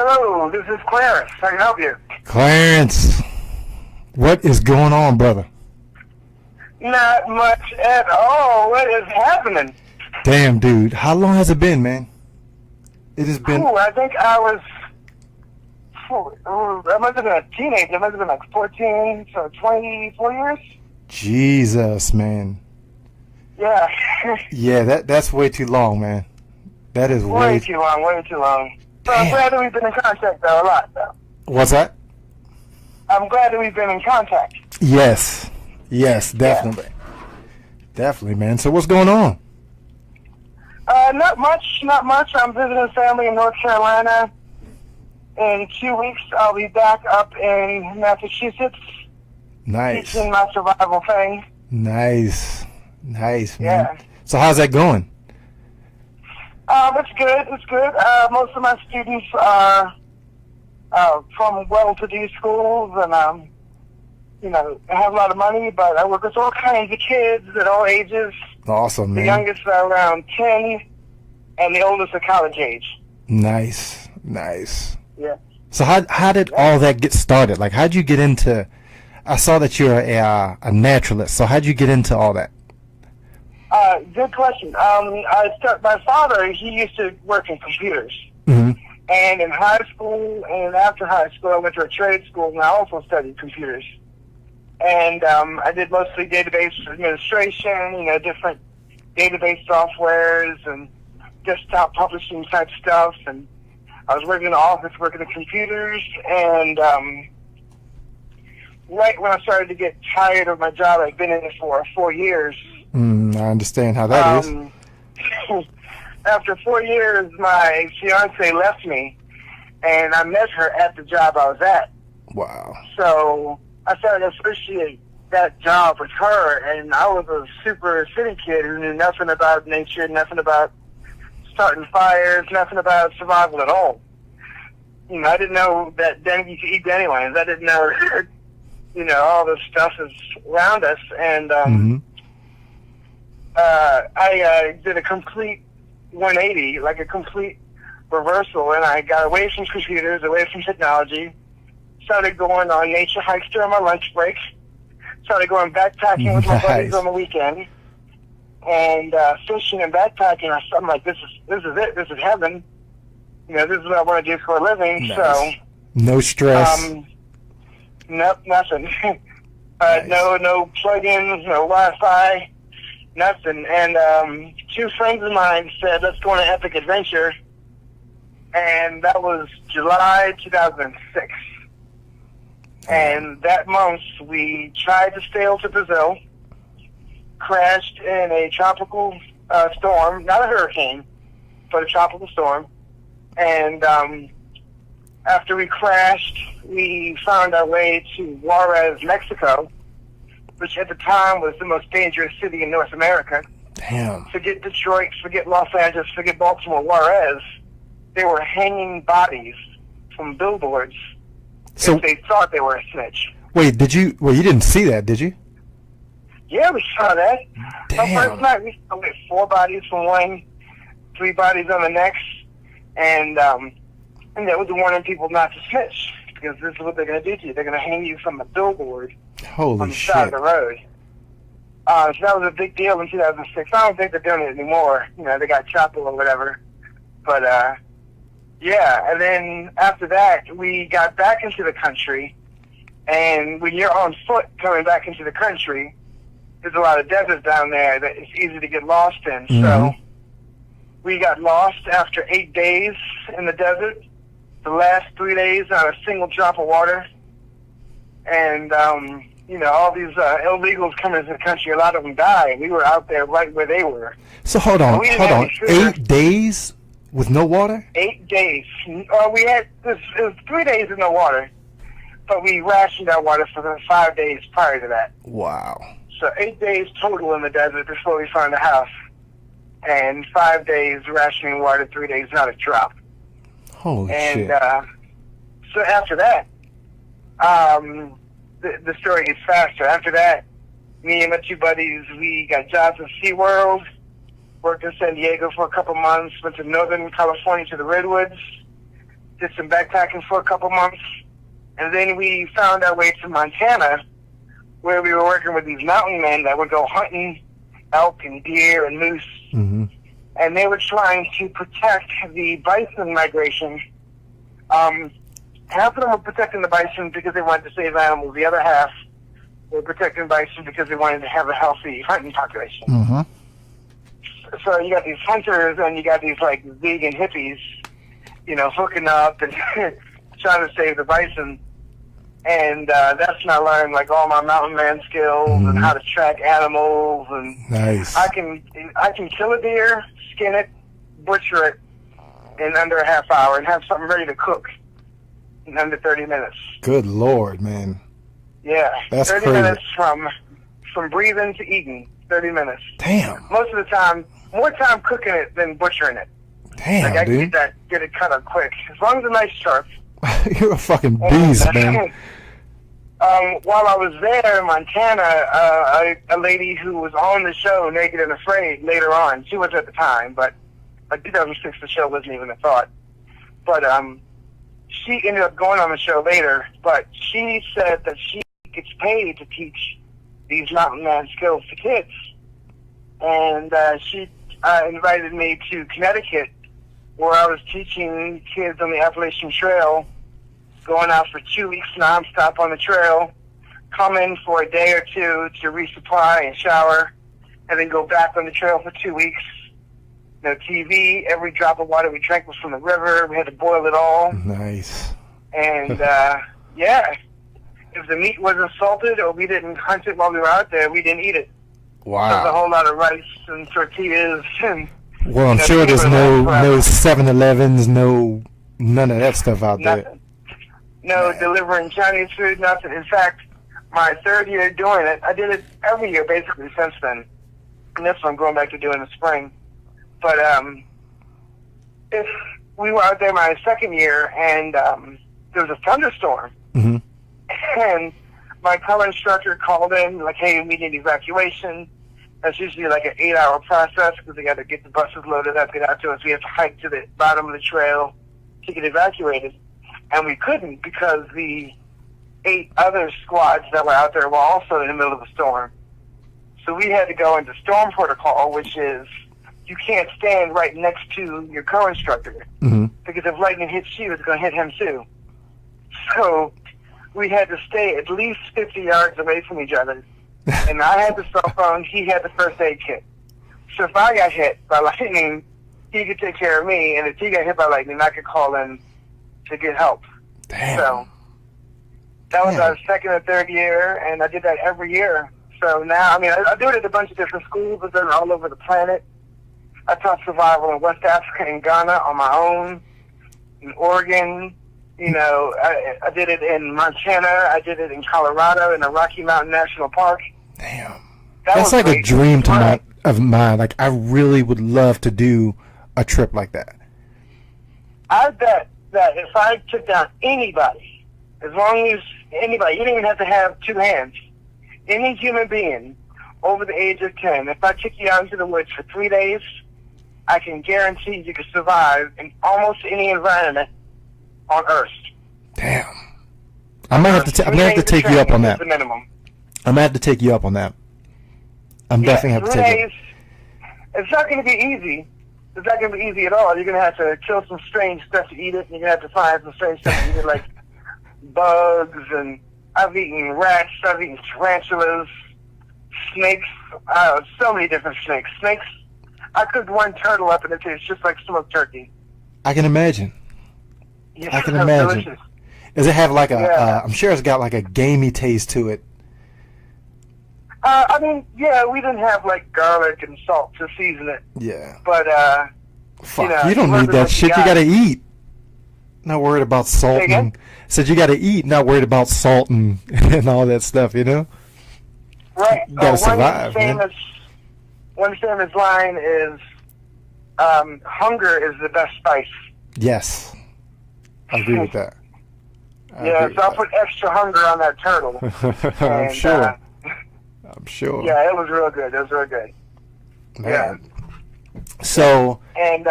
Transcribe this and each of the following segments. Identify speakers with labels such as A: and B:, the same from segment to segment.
A: Hello, this is Clarence. I can help you.
B: Clarence, what is going on, brother?
A: Not much at all. What is happening?
B: Damn, dude. How long has it been, man? It has been...
A: I think I must have been a teenager. I must have been like 14, so 24 years?
B: Jesus, man.
A: Yeah.
B: Yeah, that's way too long, man. That is
A: way too long, way too long. So I'm
B: Damn.
A: glad that we've been in contact, though, a lot, though.
B: What's that?
A: I'm glad that we've been in contact.
B: Yes. Yes, definitely.
A: Yeah.
B: Definitely, man. So what's going on?
A: Not much. I'm visiting family in North Carolina. In 2 weeks, I'll be back up in Massachusetts.
B: Nice.
A: Teaching my survival thing.
B: Nice, man.
A: Yeah.
B: So how's that going?
A: It's good. Most of my students are from well-to-do schools, and I have a lot of money, but I work with all kinds of kids at all ages.
B: Awesome, man.
A: The youngest are around 10, and the oldest are college age.
B: Nice.
A: Yeah.
B: So how did all that get started? Like, how'd you get into... I saw that you're a naturalist, so how'd you get into all that?
A: Good question. My father, he used to work in computers.
B: Mm-hmm.
A: And in high school and after high school, I went to a trade school, and I also studied computers. And I did mostly database administration, different database softwares and desktop publishing type stuff. And I was working in the office, working in computers. And right when I started to get tired of my job, I'd been in it for 4 years.
B: I understand how that is.
A: After 4 years, my fiance left me, and I met her at the job I was at.
B: Wow.
A: So I started to appreciate that job with her, and I was a super city kid who knew nothing about nature, nothing about starting fires, nothing about survival at all. I didn't know that you could eat dandelions. I didn't know, all this stuff is around us, and I did a complete 180, like a complete reversal, and I got away from computers, away from technology, started going on nature hikes during my lunch break, started going backpacking with my buddies on the weekend, and fishing and backpacking. I'm like, this is it, this is heaven. This is what I want to do for a living.
B: Nice.
A: So
B: no stress.
A: Nope, nothing.
B: Nice.
A: No plugins, no Wi-Fi. Nothing. And 2 friends of mine said, let's go on an epic adventure. And that was July 2006. And that month, we tried to sail to Brazil, crashed in a tropical storm, not a hurricane, but a tropical storm. And after we crashed, we found our way to Juarez, Mexico, which at the time was the most dangerous city in North America.
B: Damn.
A: Forget Detroit, forget Los Angeles, forget Baltimore, Juarez. They were hanging bodies from billboards
B: So
A: if they thought they were a snitch.
B: wait, you didn't see that, did you?
A: Yeah, we saw that. The
B: Damn.
A: first night we saw 4 bodies from one, 3 bodies on the next, and that was warning people not to snitch, because this is what they're going to do to you. They're going to hang you from a billboard
B: Holy
A: on the
B: shit.
A: side of the road. So that was a big deal in 2006. I don't think they're doing it anymore. They got chopped or whatever. But, yeah. And then after that, we got back into the country. And when you're on foot coming back into the country, there's a lot of desert down there that it's easy to get lost in.
B: Mm-hmm.
A: So we got lost after 8 days in the desert. The last 3 days, not a single drop of water. And, all these illegals coming into the country, a lot of them died. We were out there right where they were.
B: So hold on.
A: Sure.
B: 8 days with no water?
A: 8 days. It was 3 days with no water, but we rationed our water for the 5 days prior to that.
B: Wow.
A: So 8 days total in the desert before we found a house, and 5 days rationing water, 3 days not a drop.
B: Holy
A: and
B: shit.
A: So after that, the story gets faster. After that, me and my 2 buddies, we got jobs at SeaWorld, worked in San Diego for a couple months, went to Northern California to the Redwoods, did some backpacking for a couple months, and then we found our way to Montana, where we were working with these mountain men that would go hunting elk and deer and moose,
B: Mm-hmm.
A: and they were trying to protect the bison migration. Half of them were protecting the bison because they wanted to save animals. The other half were protecting bison because they wanted to have a healthy hunting population.
B: Mm-hmm.
A: So you got these hunters and you got these like vegan hippies, hooking up and trying to save the bison. And that's when I learned like all my mountain man skills and how to track animals. And
B: Nice.
A: I can kill a deer, skin it, butcher it in under a half hour, and have something ready to cook in under 30 minutes.
B: Good Lord, man.
A: Yeah,
B: That's
A: 30
B: crazy.
A: minutes from breathing to eating. 30 minutes.
B: Damn.
A: Most of the time, more time cooking it than butchering it.
B: Damn,
A: Like I can
B: dude.
A: get it cut up quick, as long as the knife's sharp.
B: You're a fucking beast, man.
A: While I was there in Montana, a lady who was on the show, Naked and Afraid, later on, she was at the time, but by 2006 the show wasn't even a thought. But she ended up going on the show later, but she said that she gets paid to teach these mountain man skills to kids. And she invited me to Connecticut, where I was teaching kids on the Appalachian Trail, going out for 2 weeks nonstop on the trail, come in for a day or two to resupply and shower, and then go back on the trail for 2 weeks. No TV. Every drop of water we drank was from the river. We had to boil it all.
B: Nice.
A: And, yeah, if the meat wasn't salted or we didn't hunt it while we were out there, we didn't eat it. There was a
B: Wow.
A: whole lot of rice and tortillas. And
B: Well, I'm sure there's no 7-Elevens, none of that stuff out there.
A: nothing. No delivering Chinese food, nothing. In fact, my third year doing it, I did it every year basically since then. And that's what I'm going back to do in the spring. But if we were out there my second year and there was a thunderstorm,
B: Mm-hmm.
A: and my color instructor called in, like, hey, we need evacuation. That's usually like an 8-hour process because they got to get the buses loaded up, get out to us. We have to hike to the bottom of the trail to get evacuated. And we couldn't because the 8 other squads that were out there were also in the middle of a storm. So we had to go into storm protocol, which is you can't stand right next to your co-instructor
B: Mm-hmm.
A: because if lightning hits you, it's going to hit him too. So we had to stay at least 50 yards away from each other. And I had the cell phone, he had the first aid kit. So if I got hit by lightning, he could take care of me, and if he got hit by lightning, I could call in to get help.
B: Damn.
A: So that was
B: Damn.
A: our second or third year, and I did that every year. So now, I mean, I do it at a bunch of different schools, but they're all over the planet. I taught survival in West Africa and Ghana on my own, in Oregon. I did it in Montana. I did it in Colorado in the Rocky Mountain National Park.
B: Damn.
A: That
B: That's
A: was
B: like a
A: great.
B: dream
A: Right.
B: of mine. Like, I really would love to do a trip like that.
A: I bet that if I took down anybody, as long as anybody, you don't even have to have two hands, any human being over the age of 10, if I took you out into the woods for 3 days, I can guarantee you could survive in almost any environment on Earth.
B: Damn. I might have to. I'm gonna have to take you up on that.
A: The minimum.
B: I'm gonna have to take you up on that. I'm definitely have to
A: 3
B: take you.
A: days. It's not going to be easy. It's not going to be easy at all. You're going to have to kill some strange stuff to eat it. You're going to have to find some strange stuff to eat it, like bugs. And I've eaten rats. I've eaten tarantulas, snakes. So many different snakes. Snakes. I cooked one turtle up and it tastes just like smoked turkey.
B: I can imagine.
A: Yeah,
B: I can
A: that's
B: imagine.
A: delicious.
B: Does it have like a?
A: Yeah.
B: I'm sure it's got like a gamey taste to it.
A: I mean, yeah, we didn't have like garlic and salt to season it,
B: Yeah.
A: but
B: Fuck.
A: know,
B: You don't
A: you
B: need
A: work
B: that
A: with
B: shit.
A: what
B: You
A: you got.
B: gotta eat. Not worried about salt.
A: Say again?
B: And, said you gotta eat. Not worried about salt and and all that stuff. You know.
A: right.
B: You gotta survive, man.
A: One famous line is, "Hunger is the best spice."
B: Yes. I agree with that. I
A: Yeah,
B: agree
A: so I
B: with
A: put extra hunger on that turtle.
B: that. I'm
A: And,
B: sure. I'm sure.
A: Yeah, it was real good. It was real good.
B: Man. So.
A: And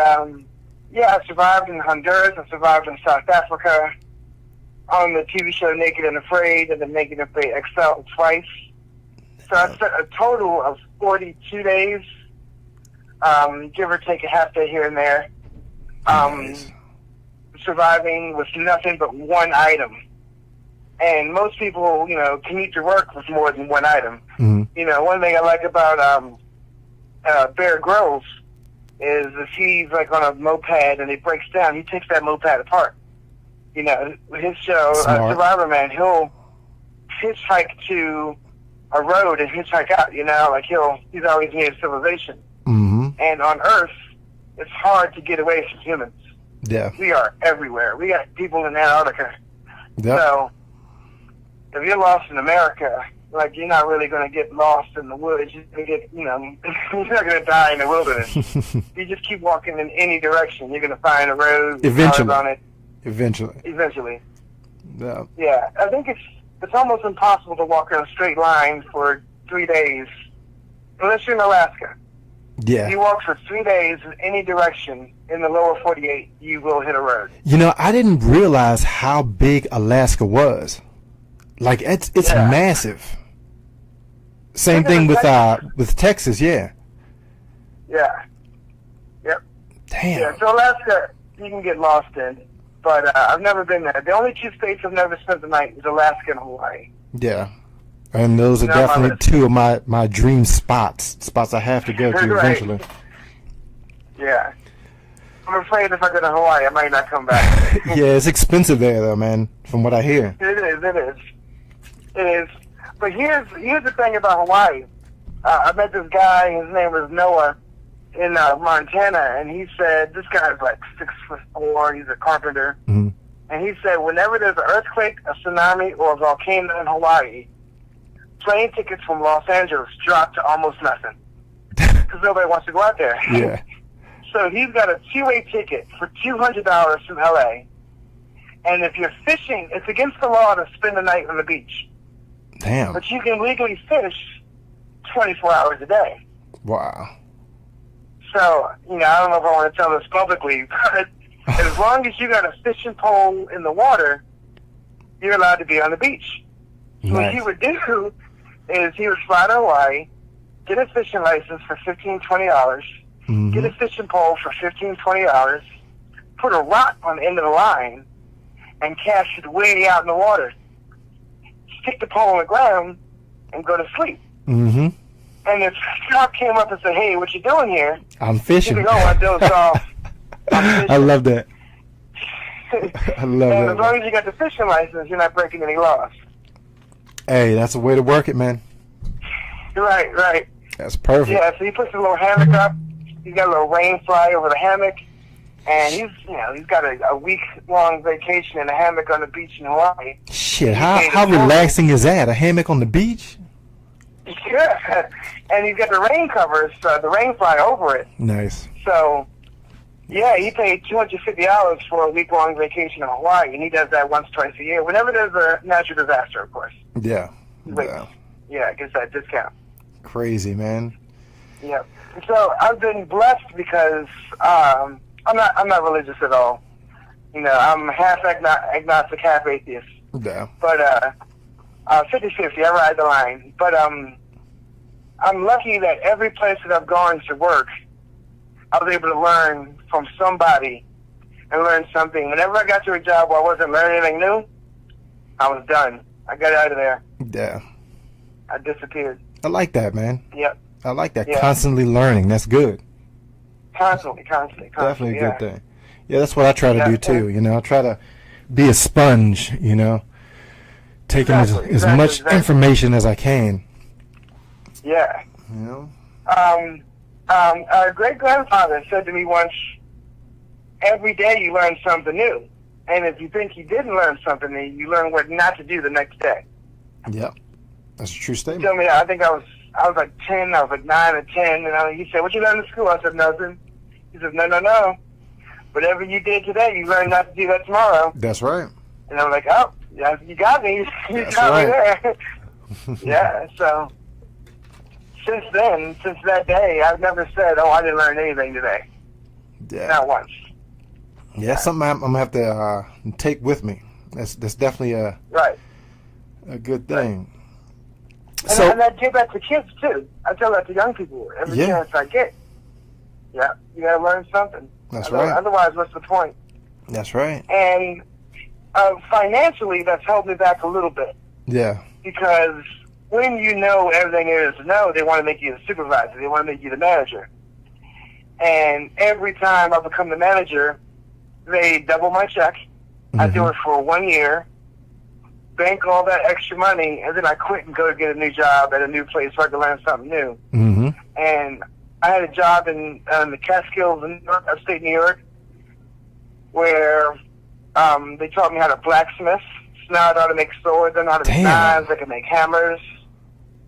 A: Yeah, I survived in Honduras. I survived in South Africa on the TV show Naked and Afraid and the Naked and Afraid XL twice. So I spent a total of 42 days, give or take a half day here and there,
B: Nice.
A: surviving with nothing but one item. And most people, commute to work with more than one item.
B: Mm-hmm.
A: One thing I like about Bear Grylls is if he's like on a moped and it breaks down, he takes that moped apart. His show,
B: Smart.
A: Survivor Man, he'll hitchhike to a road and hitchhike out, like he's always near civilization.
B: Mm-hmm.
A: And on Earth, it's hard to get away from humans.
B: Yeah.
A: We are everywhere. We got people in Antarctica.
B: Yep.
A: So, if you're lost in America, like, you're not really going to get lost in the woods. You're going to get, you're not going to die in the wilderness. You just keep walking in any direction. You're going to find a road.
B: Eventually.
A: Cars on it.
B: Eventually. Yeah.
A: Yeah. I think it's almost impossible to walk in a straight line for 3 days, unless you're in Alaska.
B: Yeah.
A: If you walk for 3 days in any direction in the lower 48, you will hit a road.
B: I didn't realize how big Alaska was. Like, it's
A: Yeah.
B: massive. Same thing with Texas, yeah.
A: Yeah. Yep.
B: Damn.
A: Yeah, so Alaska, you can get lost in, but I've never been there. The only two states I've never spent the night is Alaska and Hawaii.
B: Yeah. And those are
A: Not my
B: definitely
A: list.
B: two of my dream spots I have to go to
A: Right.
B: eventually.
A: Yeah. I'm afraid if I go to Hawaii, I might not come back.
B: Yeah, it's expensive there, though, man, from what I hear.
A: It is. But here's the thing about Hawaii. I met this guy, his name was Noah, in Montana, and he said, this guy's like 6'4", he's a carpenter,
B: Mm-hmm.
A: and he said whenever there's an earthquake, a tsunami, or a volcano in Hawaii, plane tickets from Los Angeles drop to almost nothing, because nobody wants to go out there.
B: Yeah.
A: So he's got a two-way ticket for $200 from L.A., and if you're fishing, it's against the law to spend the night on the beach.
B: Damn.
A: But you can legally fish 24 hours a day.
B: Wow.
A: So, I don't know if I want to tell this publicly, but as long as you got a fishing pole in the water, you're allowed to be on the beach. So what
B: Nice.
A: he would do is he would fly to Hawaii, get a fishing license for $15, $20,
B: Mm-hmm.
A: get a fishing pole for $15, $20, put a rock on the end of the line, and cast it way out in the water. Stick the pole on the ground and go to sleep.
B: Mm-hmm.
A: And if Scott came up and said, "Hey, what you doing here?"
B: I'm
A: He'd
B: fishing.
A: be, "Oh, I dozed off. I'm
B: I
A: fishing."
B: love that. I love
A: And
B: that.
A: as long as you got the fishing license, you're not breaking any laws.
B: Hey, that's a way to work it, man.
A: Right.
B: That's perfect.
A: Yeah, so he puts a little hammock up. He's got a little rain fly over the hammock. And he's got a week-long vacation in a hammock on the beach in Hawaii.
B: Shit, how relaxing is that? A hammock on the beach?
A: Yeah. And he's got the rain covers, the rain fly over it.
B: Nice.
A: So, yeah, he paid $250 for a week-long vacation in Hawaii, and he does that once, twice a year. Whenever there's a natural disaster, of course.
B: Yeah.
A: Like,
B: Yeah.
A: Yeah, gets that discount.
B: Crazy, man.
A: Yeah. So I've been blessed because I'm not religious at all. I'm half agnostic, half atheist.
B: Yeah.
A: But 50-50, I ride the line. But I'm lucky that every place that I've gone to work, I was able to learn from somebody and learn something. Whenever I got to a job where I wasn't learning anything new, I was done. I got out of there.
B: Yeah.
A: I disappeared.
B: I like that, man.
A: Yep.
B: I like that.
A: Yeah.
B: Constantly learning. That's good.
A: Constantly.
B: Definitely a
A: yeah.
B: good thing. Yeah, that's what I try to
A: Yeah,
B: do too. I try to be a sponge, taking as much
A: Exactly.
B: information as I can.
A: Yeah.
B: You know?
A: Our great-grandfather said to me once, every day you learn something new. And if you think you didn't learn something new, you learn what not to do the next day.
B: Yep. That's a true
A: He
B: statement.
A: told me, I think I was like 10, I was like 9 or 10, and he said, "What you learned in school?" I said, "Nothing." He said, No. Whatever you did today, you learn not to do that tomorrow.
B: That's right.
A: And I'm like, "Oh, yeah, you got me. You
B: That's
A: got me
B: right.
A: there." Yeah, so since then, since that day, I've never said, "Oh, I didn't learn anything today."
B: Yeah.
A: Not once.
B: Yeah, that's something I'm gonna have to take with me. That's definitely
A: Right.
B: a good thing.
A: And I give that to kids too. I tell that to young people every chance I get. Yeah, you gotta learn something.
B: That's right.
A: Otherwise, what's the point?
B: That's right.
A: And financially, that's held me back a little bit.
B: Yeah.
A: Because when you know everything there is to know, they want to make you the supervisor. They want to make you the manager. And every time I become the manager, they double my check. Mm-hmm. I do it for 1 year, bank all that extra money, and then I quit and go to get a new job at a new place so I can learn something new.
B: Mm-hmm.
A: And I had a job in the Catskills in upstate New York where they taught me how to blacksmith. So now I know how to make swords, I know how to make knives, I can make hammers.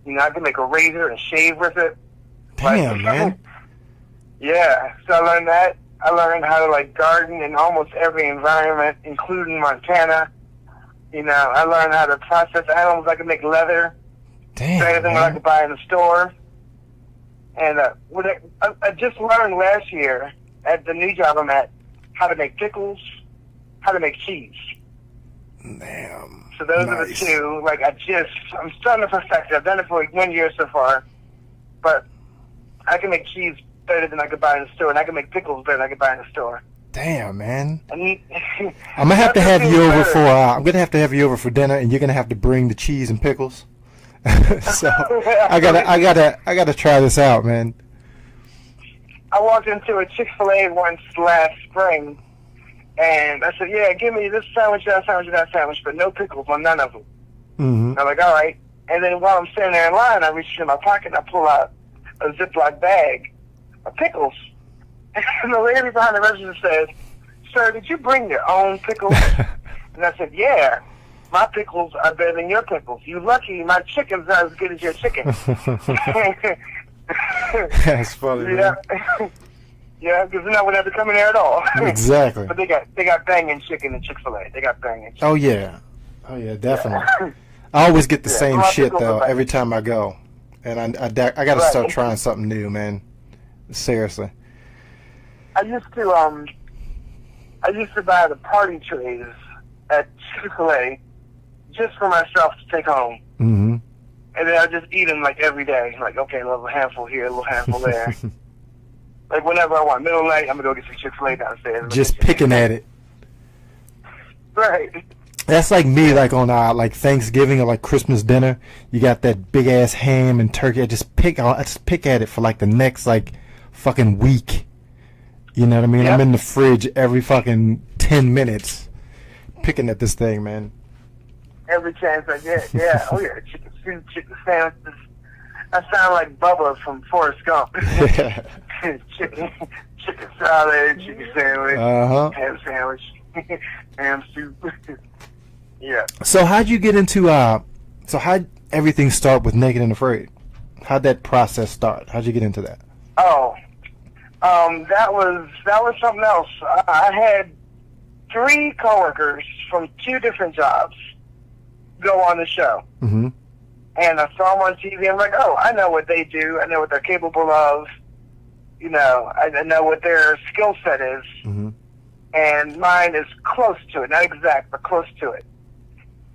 A: You know, I can make a razor and shave with it.
B: Damn, man.
A: Yeah, so I learned that. I learned how to, garden in almost every environment, including Montana. You know, I learned how to process animals. I can make leather.
B: Damn,
A: better than what I could buy in the store. And what I just learned last year at the new job I'm at, how to make pickles, how to make cheese.
B: Damn.
A: So those are the two. I'm starting to perfect it. I've done it for 1 year so far. But I can make cheese better than I could buy in the store, and I can make pickles better than I could buy in the store.
B: Damn, man.
A: I'm
B: gonna have to have you over for. I'm gonna have to have you over for dinner, and you're gonna have to bring the cheese and pickles. So I gotta try this out, man.
A: I walked into a Chick-fil-A once last spring, and I said, "Yeah, give me this sandwich, that sandwich, that sandwich, but no pickles on none of them."
B: Mm-hmm.
A: I'm like, "All right." And then while I'm standing there in line, I reach in my pocket and I pull out a Ziploc bag of pickles. And the lady behind the register says, "Sir, did you bring your own pickles?" And I said, "Yeah, my pickles are better than your pickles. You lucky my chicken's not as good as your chicken."
B: That's funny, man.
A: Yeah, because I would have to come in there at all.
B: Exactly.
A: But they got banging chicken at Chick-fil-A. They got banging chicken.
B: Oh yeah, definitely. I always get the same shit though every time I go, and I gotta start trying something new, man. Seriously.
A: I used to buy the party trays at Chick-fil-A just for myself to take home.
B: Mm-hmm.
A: And then I just eat them every day. Okay, a little handful here, a little handful there. Whenever I want middle of the night, I'm gonna go get some Chick-fil-A downstairs.
B: Just picking at it.
A: Right.
B: That's like me, on Thanksgiving or Christmas dinner. You got that big ass ham and turkey. I just pick at it for the next fucking week. You know what I mean? Yep. I'm in the fridge every fucking 10 minutes picking at this thing, man.
A: Every chance I get, yeah. Oh yeah, chicken soup, chicken sandwiches. I sound like Bubba from Forrest Gump. chicken salad, chicken sandwich, ham sandwich, ham soup. Yeah.
B: So how'd you get into how'd everything start with Naked and Afraid? How'd that process start? How'd you get into that?
A: Oh, that was something else. I had 3 coworkers from 2 different jobs go on the show.
B: Mm-hmm.
A: And I saw them on TV. I'm like, oh, I know what they do. I know what they're capable of. You know, I know what their skill set is.
B: Mm-hmm.
A: And mine is close to it. Not exact, but close to it.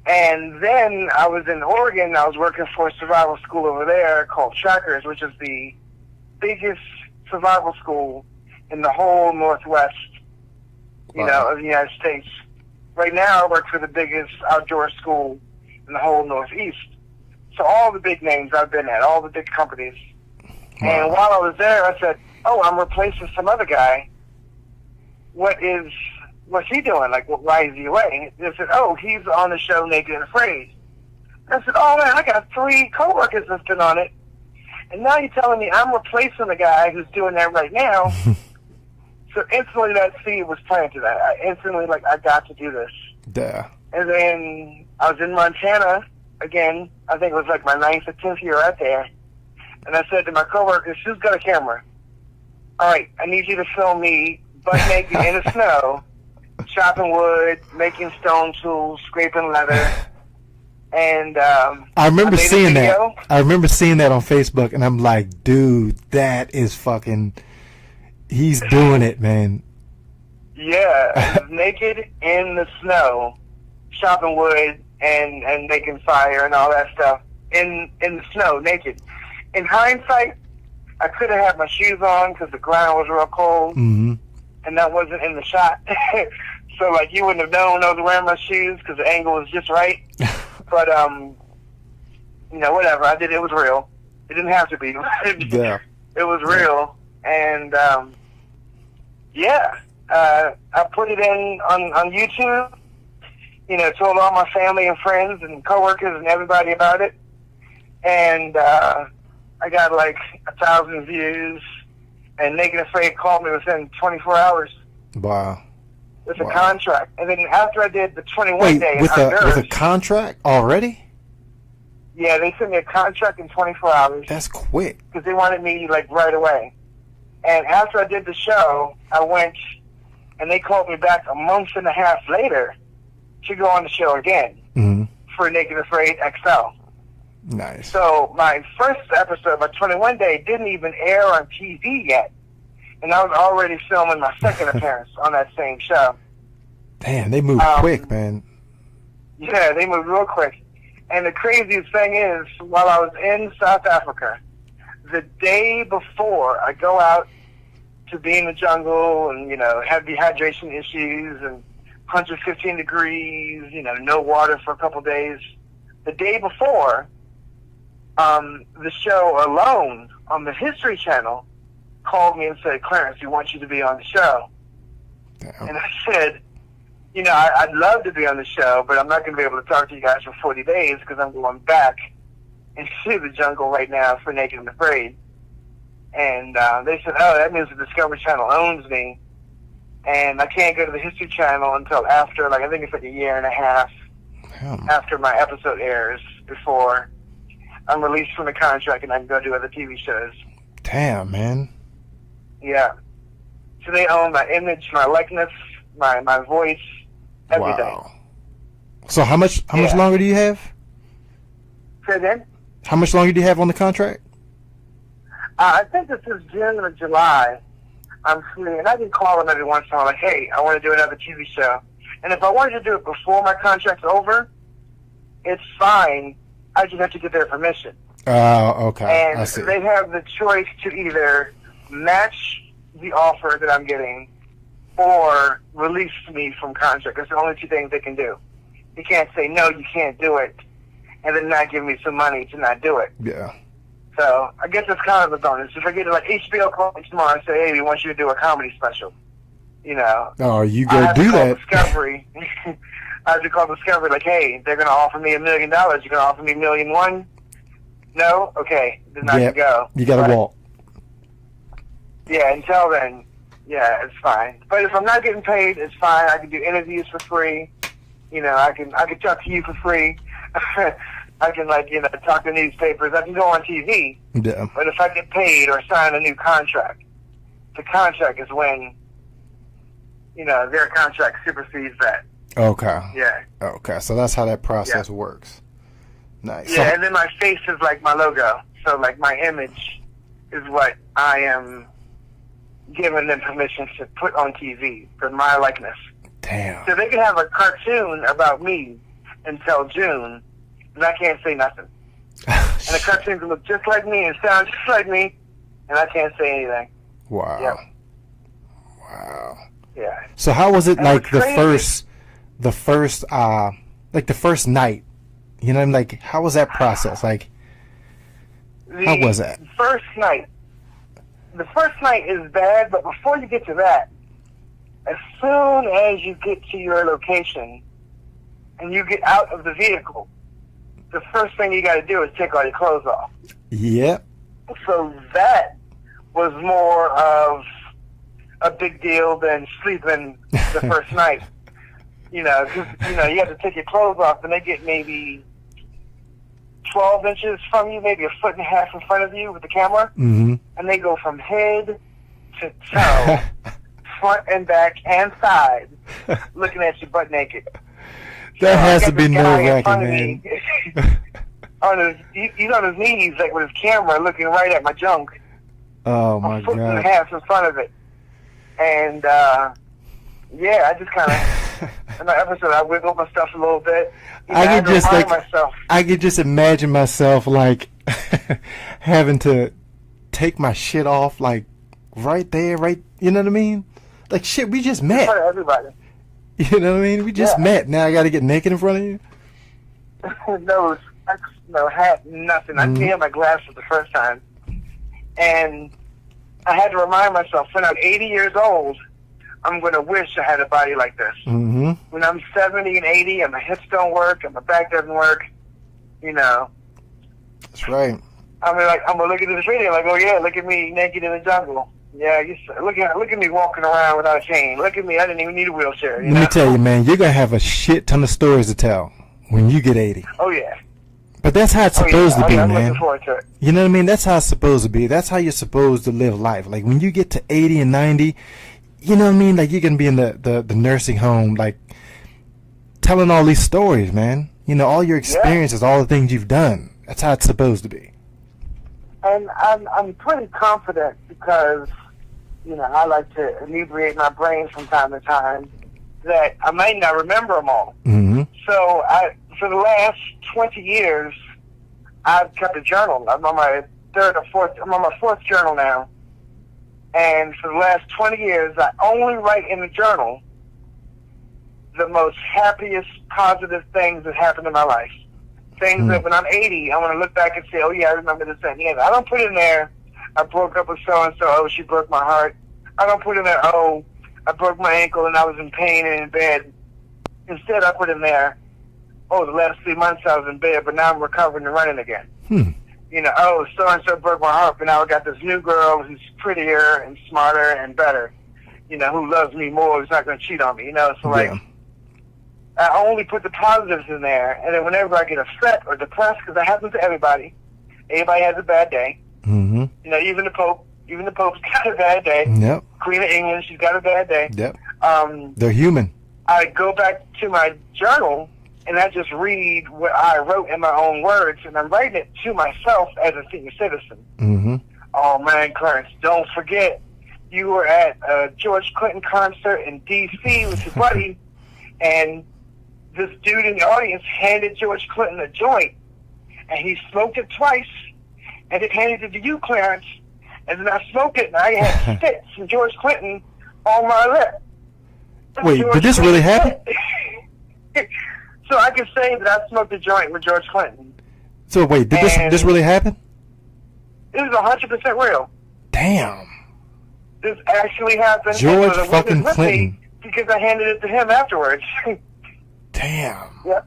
A: And then I was in Oregon. I was working for a survival school over there called Trackers, which is the biggest survival school in the whole Northwest, of the United States. Right now, I work for the biggest outdoor school in the whole Northeast. So all the big names I've been at, all the big companies. Wow. And while I was there, I said, oh, I'm replacing some other guy. What's he doing? Why is he away? They said, oh, he's on the show Naked and Afraid. And I said, oh, man, I got 3 coworkers that's been on it. And now you're telling me I'm replacing the guy who's doing that right now. So instantly that seed was planted. I instantly, I got to do this.
B: Yeah.
A: And then I was in Montana again. I think it was my 9th or 10th year out there. And I said to my coworkers, who's got a camera? All right, I need you to film me butt naked in the snow, chopping wood, making stone tools, scraping leather. And
B: I remember seeing that. I remember seeing that on Facebook, and I'm like, dude, that is fucking. He's doing it, man.
A: Yeah, I was naked in the snow, chopping wood and making fire and all that stuff in the snow, naked. In hindsight, I could have had my shoes on because the ground was real cold,
B: Mm-hmm.
A: and that wasn't in the shot. So, like, you wouldn't have known I was wearing my shoes because the angle was just right. But, you know, whatever. I did. It was real. It didn't have to be.
B: Yeah.
A: It was real. And, yeah, I put it in on YouTube. You know, told all my family and friends and coworkers and everybody about it. And I got like 1,000 views. And Naked Afraid called me within 24 hours.
B: Wow.
A: With a contract. And then after I did the 21
B: Wait,
A: day
B: with a contract already?
A: Yeah, they sent me a contract in 24 hours.
B: That's quick.
A: Because they wanted me, like, right away. And after I did the show, I went, and they called me back a month and a half later to go on the show again for Naked Afraid XL.
B: Nice.
A: So my first episode, my 21 day, didn't even air on TV yet. And I was already filming my second appearance on that same show.
B: Damn, they moved quick, man.
A: Yeah, they moved real quick. And the craziest thing is, while I was in South Africa, the day before I go out to be in the jungle and, you know, have dehydration issues and 115 degrees, you know, no water for a couple days. The day before, the show Alone on the History Channel called me and said, Clarence, we want you to be on the show. Damn. And I said, you know, I'd love to be on the show, but I'm not going to be able to talk to you guys for 40 days because I'm going back into the jungle right now for Naked and Afraid. And they said, oh, that means the Discovery Channel owns me. And I can't go to the History Channel until after, like, I think it's like a year and a half after my episode airs before I'm released from the contract and I can go do other TV shows.
B: Damn, man.
A: Yeah. So they own my image, my likeness, my voice, everything. Wow.
B: So how much longer do you have?
A: Say again?
B: How much longer do you have on the contract?
A: I think this is June or July. I'm free, and I can call them every once in a while, like, hey, I want to do another TV show. And if I wanted to do it before my contract's over, it's fine. I just have to get their permission.
B: Oh, okay.
A: And
B: I see.
A: they have the choice to either match the offer that I'm getting or release me from contract. That's the only two things they can do. You can't say, no, you can't do it, and then not give me some money to not do it.
B: Yeah.
A: So I guess it's kind of a bonus. If I get like HBO call me tomorrow and say, hey, we want you to do a comedy special, you know.
B: Oh, you go do that.
A: Discovery. I have to call Discovery like, hey, they're going to offer me $1 million. You're going to offer me $1.1 million? No? Okay. Then I can go.
B: You got to walk.
A: Yeah, until then, yeah, it's fine. But if I'm not getting paid, it's fine. I can do interviews for free. You know, I can talk to you for free. I can, like, you know, talk to newspapers. I can go on TV.
B: Yeah.
A: But if I get paid or sign a new contract, the contract is when, you know, their contract supersedes that.
B: Okay.
A: Yeah.
B: Okay, so that's how that process works. Nice.
A: Yeah, and then my face is like my logo. So, like, my image is what I am giving them permission to put on TV for my likeness.
B: Damn.
A: So they can have a cartoon about me until June, and I can't say nothing. And the cartoon can look just like me and sound just like me, and I can't say anything.
B: Wow.
A: Yep.
B: Wow.
A: Yeah.
B: So how was it,
A: and
B: like, the first night? You know, like, how was that process? Like, how was that?
A: The first night is bad, but before you get to that, as soon as you get to your location and you get out of the vehicle, the first thing you got to do is take all your clothes off.
B: Yep.
A: So that was more of a big deal than sleeping the first night. You know, 'cause, you know, you have to take your clothes off, and they get maybe 12 inches from you, maybe 1.5 feet in front of you with the camera, and they go from head to toe, front and back and side, looking at you butt naked.
B: That has to be nerve-wracking, man.
A: He's on his knees, like, with his camera, looking right at my junk.
B: Oh, my God.
A: 1.5 feet in front of it. And yeah, I just kind of, in my episode, I wiggled my stuff a little bit. You know,
B: I could just imagine myself like having to take my shit off, like right there, right. You know what I mean? Like shit, we just met.
A: In front of everybody.
B: You know what I mean? We just met. Now I got to get naked in front of you.
A: No hat, nothing. I didn't have my glasses the first time, and I had to remind myself when I'm 80 years old, I'm going to wish I had a body like this.
B: Mm-hmm.
A: When I'm 70 and 80 and my hips don't work and my back doesn't work, you know.
B: That's right.
A: I'm gonna look at this video like, oh yeah, look at me naked in the jungle. Yeah, look at me walking around without a chain. Look at me, I didn't even need a wheelchair.
B: Let me tell you, man, you're gonna have a shit ton of stories to tell when you get 80.
A: Oh yeah.
B: But that's how it's supposed to be,
A: I'm
B: man.
A: looking forward to it.
B: You know what I mean? That's how it's supposed to be. That's how you're supposed to live life. Like when you get to 80 and 90, you know what I mean? Like you're gonna be in the nursing home, like telling all these stories, man. You know, all your experiences, all the things you've done. That's how it's supposed to be.
A: And I'm pretty confident because, you know, I like to inebriate my brain from time to time, that I might not remember them all.
B: Mm-hmm.
A: So for the last 20 years, I've kept a journal. I'm on my fourth journal now. And for the last 20 years, I only write in the journal the most happiest, positive things that happened in my life. Things that when I'm 80, I want to look back and say, oh yeah, I remember this thing. Yeah, I don't put in there, I broke up with so-and-so, oh, she broke my heart. I don't put in there, oh, I broke my ankle and I was in pain and in bed. Instead, I put in there, oh, the last 3 months I was in bed, but now I'm recovering and running again. You know, oh, so-and-so broke my heart, but now I got this new girl who's prettier and smarter and better, you know, who loves me more, who's not going to cheat on me, you know? So, like, I only put the positives in there, and then whenever I get upset or depressed, because that happens to everybody, everybody has a bad day.
B: Mm-hmm.
A: You know, even the Pope's got a bad day.
B: Yep.
A: Queen of England, she's got a bad day.
B: Yep. They're human.
A: I go back to my journal, and I just read what I wrote in my own words, and I'm writing it to myself as a senior citizen.
B: Mm-hmm.
A: Oh, man, Clarence, don't forget, you were at a George Clinton concert in D.C. with your buddy, and this dude in the audience handed George Clinton a joint, and he smoked it twice, and it handed it to you, Clarence, and then I smoked it, and I had spit from George Clinton on my lip.
B: Wait, did this really happen?
A: So I can say that I smoked a joint with George Clinton.
B: So wait, did this really happen?
A: It was 100% real.
B: Damn.
A: This actually happened.
B: George fucking Clinton.
A: Because I handed it to him afterwards.
B: Damn.
A: Yeah.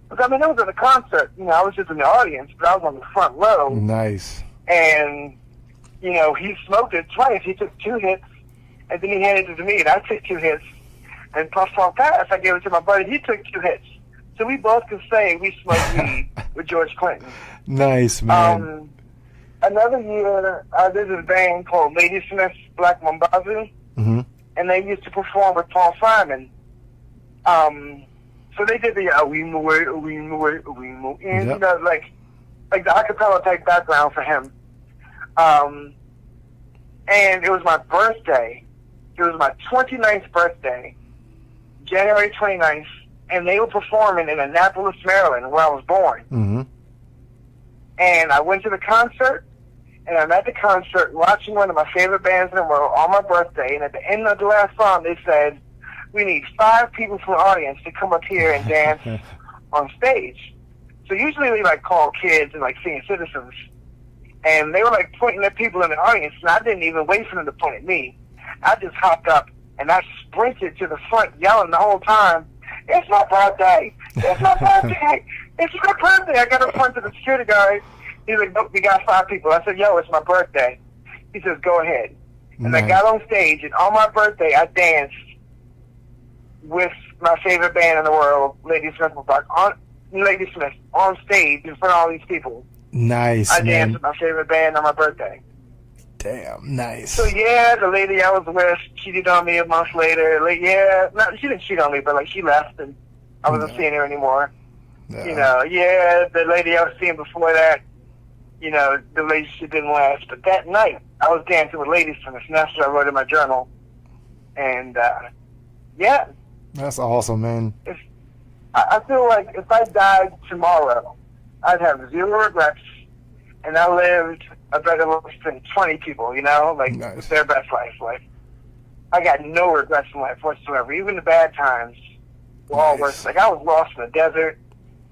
A: Because, I mean, it was at a concert. You know, I was just in the audience, but I was on the front row.
B: Nice.
A: And, you know, he smoked it twice. He took 2 hits, and then he handed it to me, and I took 2 hits. And puff, puff, pass, I gave it to my buddy. He took 2 hits. So we both could say we smoked weed with George Clinton.
B: Nice, man.
A: Another year, there's a band called Ladysmith Black Mambazo, and they used to perform with Paul Simon. So they did the we move, and you know, like the acapella type background for him. And it was my birthday. It was my 29th birthday, January 29th, and they were performing in Annapolis, Maryland, where I was born.
B: Mm-hmm.
A: And I went to the concert, and I'm at the concert watching one of my favorite bands in the world on my birthday, and at the end of the last song, they said, we need 5 people from the audience to come up here and dance on stage. So usually they, like, call kids and, like, senior citizens. And they were, like, pointing at people in the audience, and I didn't even wait for them to point at me. I just hopped up, and I sprinted to the front, yelling the whole time, it's my birthday! It's my birthday! It's my birthday! I got in front of the security guard. He's like, nope, we got 5 people. I said, yo, it's my birthday. He says, go ahead. And I got on stage, and on my birthday, I danced with my favorite band in the world, Ladysmith on stage in front of all these people.
B: Nice,
A: I danced with my favorite band on my birthday.
B: Damn, nice.
A: So yeah, the lady I was with cheated on me a month later. Like, yeah, she didn't cheat on me, but like she left, and I wasn't seeing her anymore. You know, yeah, the lady I was seeing before that, you know, the relationship didn't last. But that night, I was dancing with Ladysmith, and that's what I wrote in my journal. And Yeah.
B: That's awesome, man.
A: I feel like if I died tomorrow, I'd have zero regrets, and I lived a better life than 20 people, you know, like
B: Nice.
A: their best life. Like, I got no regrets in life whatsoever. Even the bad times were all worth. Like, I was lost in the desert.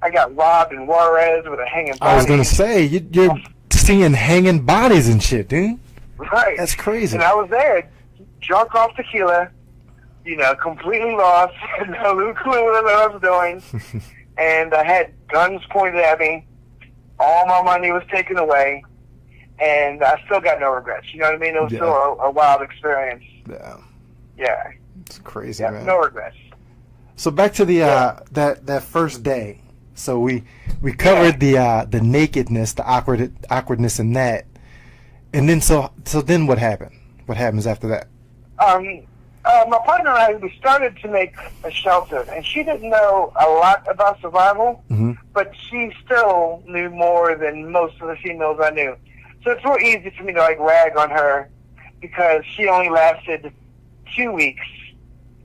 A: I got robbed in Juarez with a hanging body.
B: I was gonna say you're seeing hanging bodies and shit, dude.
A: Right.
B: That's crazy.
A: And I was there, drunk off tequila, you know, completely lost, had no clue what I was doing, and I had guns pointed at me. All my money was taken away, and I still got no regrets. You know what I mean? It was still a wild experience.
B: Yeah.
A: Yeah.
B: It's crazy,
A: yeah,
B: man.
A: No regrets.
B: So back to the that first day. So we covered the nakedness, the awkwardness in that, and then so then what happened? What happens after that?
A: My partner and I, we started to make a shelter, and she didn't know a lot about survival, but she still knew more than most of the females I knew. So it's real easy for me to like rag on her because she only lasted 2 weeks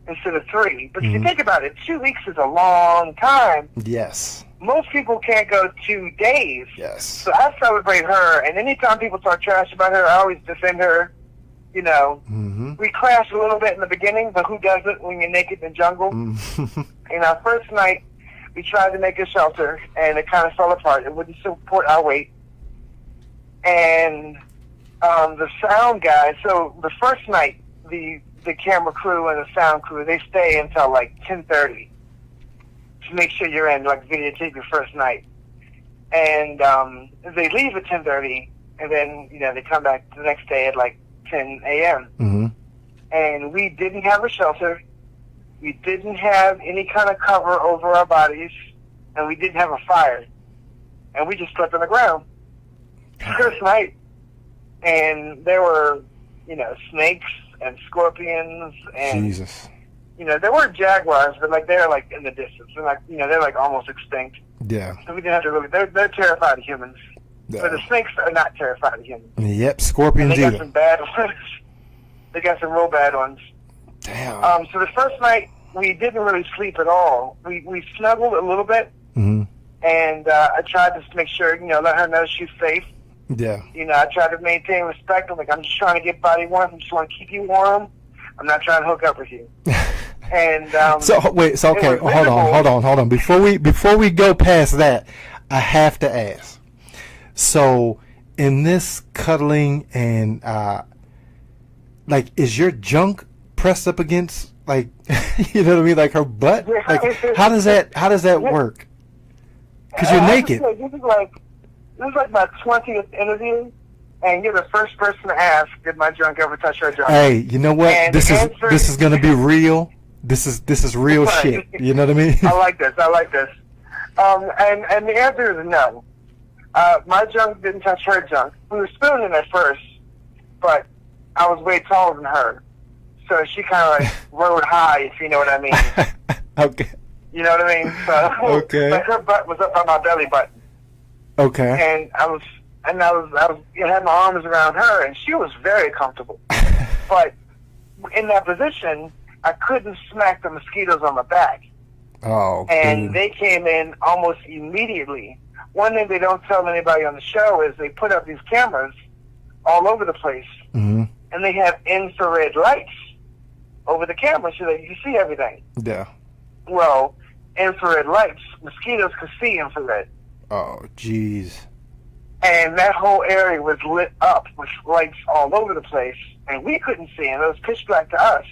A: instead of 3. But if you think about it, 2 weeks is a long time.
B: Yes.
A: Most people can't go 2 days.
B: Yes.
A: So I celebrate her, and anytime people talk trash about her, I always defend her. You know, we clashed a little bit in the beginning, but who doesn't when you're naked in the jungle? In our first night, we tried to make a shelter, and it kind of fell apart. It wouldn't support our weight. And the sound guy, so the first night, the camera crew and the sound crew, they stay until like 10:30 to make sure you're in, like, videotape your first night. And they leave at 10:30, and then, you know, they come back the next day at like 10 a.m. And we didn't have a shelter. We didn't have any kind of cover over our bodies, and we didn't have a fire. And we just slept on the ground. First night, and there were, you know, snakes and scorpions, and
B: Jesus.
A: You know, there weren't jaguars, but like they're like in the distance, and like, you know, they're like almost extinct.
B: Yeah.
A: So we didn't have to really. They're terrified of humans.
B: Yeah.
A: But the snakes are not terrified of humans.
B: Yep, scorpions
A: and they got
B: either.
A: some bad ones. They got some real bad ones.
B: Damn.
A: So the first night we didn't really sleep at all. We snuggled a little bit, and I tried to make sure, you know, let her know she's safe.
B: Yeah.
A: You know, I tried to maintain respect. I'm like, I'm just trying to get body warmth. I just want to keep you warm. I'm not trying to hook up with you. And
B: so wait, so okay, hold on. Before we go past that, I have to ask. So in this cuddling and like, is your junk pressed up against, like, you know what I mean, like her butt? Like, how does that work? Because you're naked.
A: This is like my 20th interview, and you're the first person to ask, did my junk ever touch her junk?
B: Hey, you know what?
A: And
B: this is gonna be real. This is real shit. You know what I mean?
A: I like this. And the answer is no. My junk didn't touch her junk. We were spooning at first, but I was way taller than her, so she kind of like rode high, if you know what I mean.
B: Okay.
A: You know what I mean? So
B: okay.
A: Like, her butt was up on my belly button.
B: Okay.
A: And I had my arms around her, and she was very comfortable. But in that position, I couldn't smack the mosquitoes on my back.
B: Oh.
A: And
B: dude.
A: they came in almost immediately. One thing they don't tell anybody on the show is they put up these cameras all over the place, and they have infrared lights over the camera so that you can see everything.
B: Yeah.
A: Well, infrared lights, mosquitoes could see infrared.
B: Oh, jeez.
A: And that whole area was lit up with lights all over the place, and we couldn't see them. It was pitch black to us.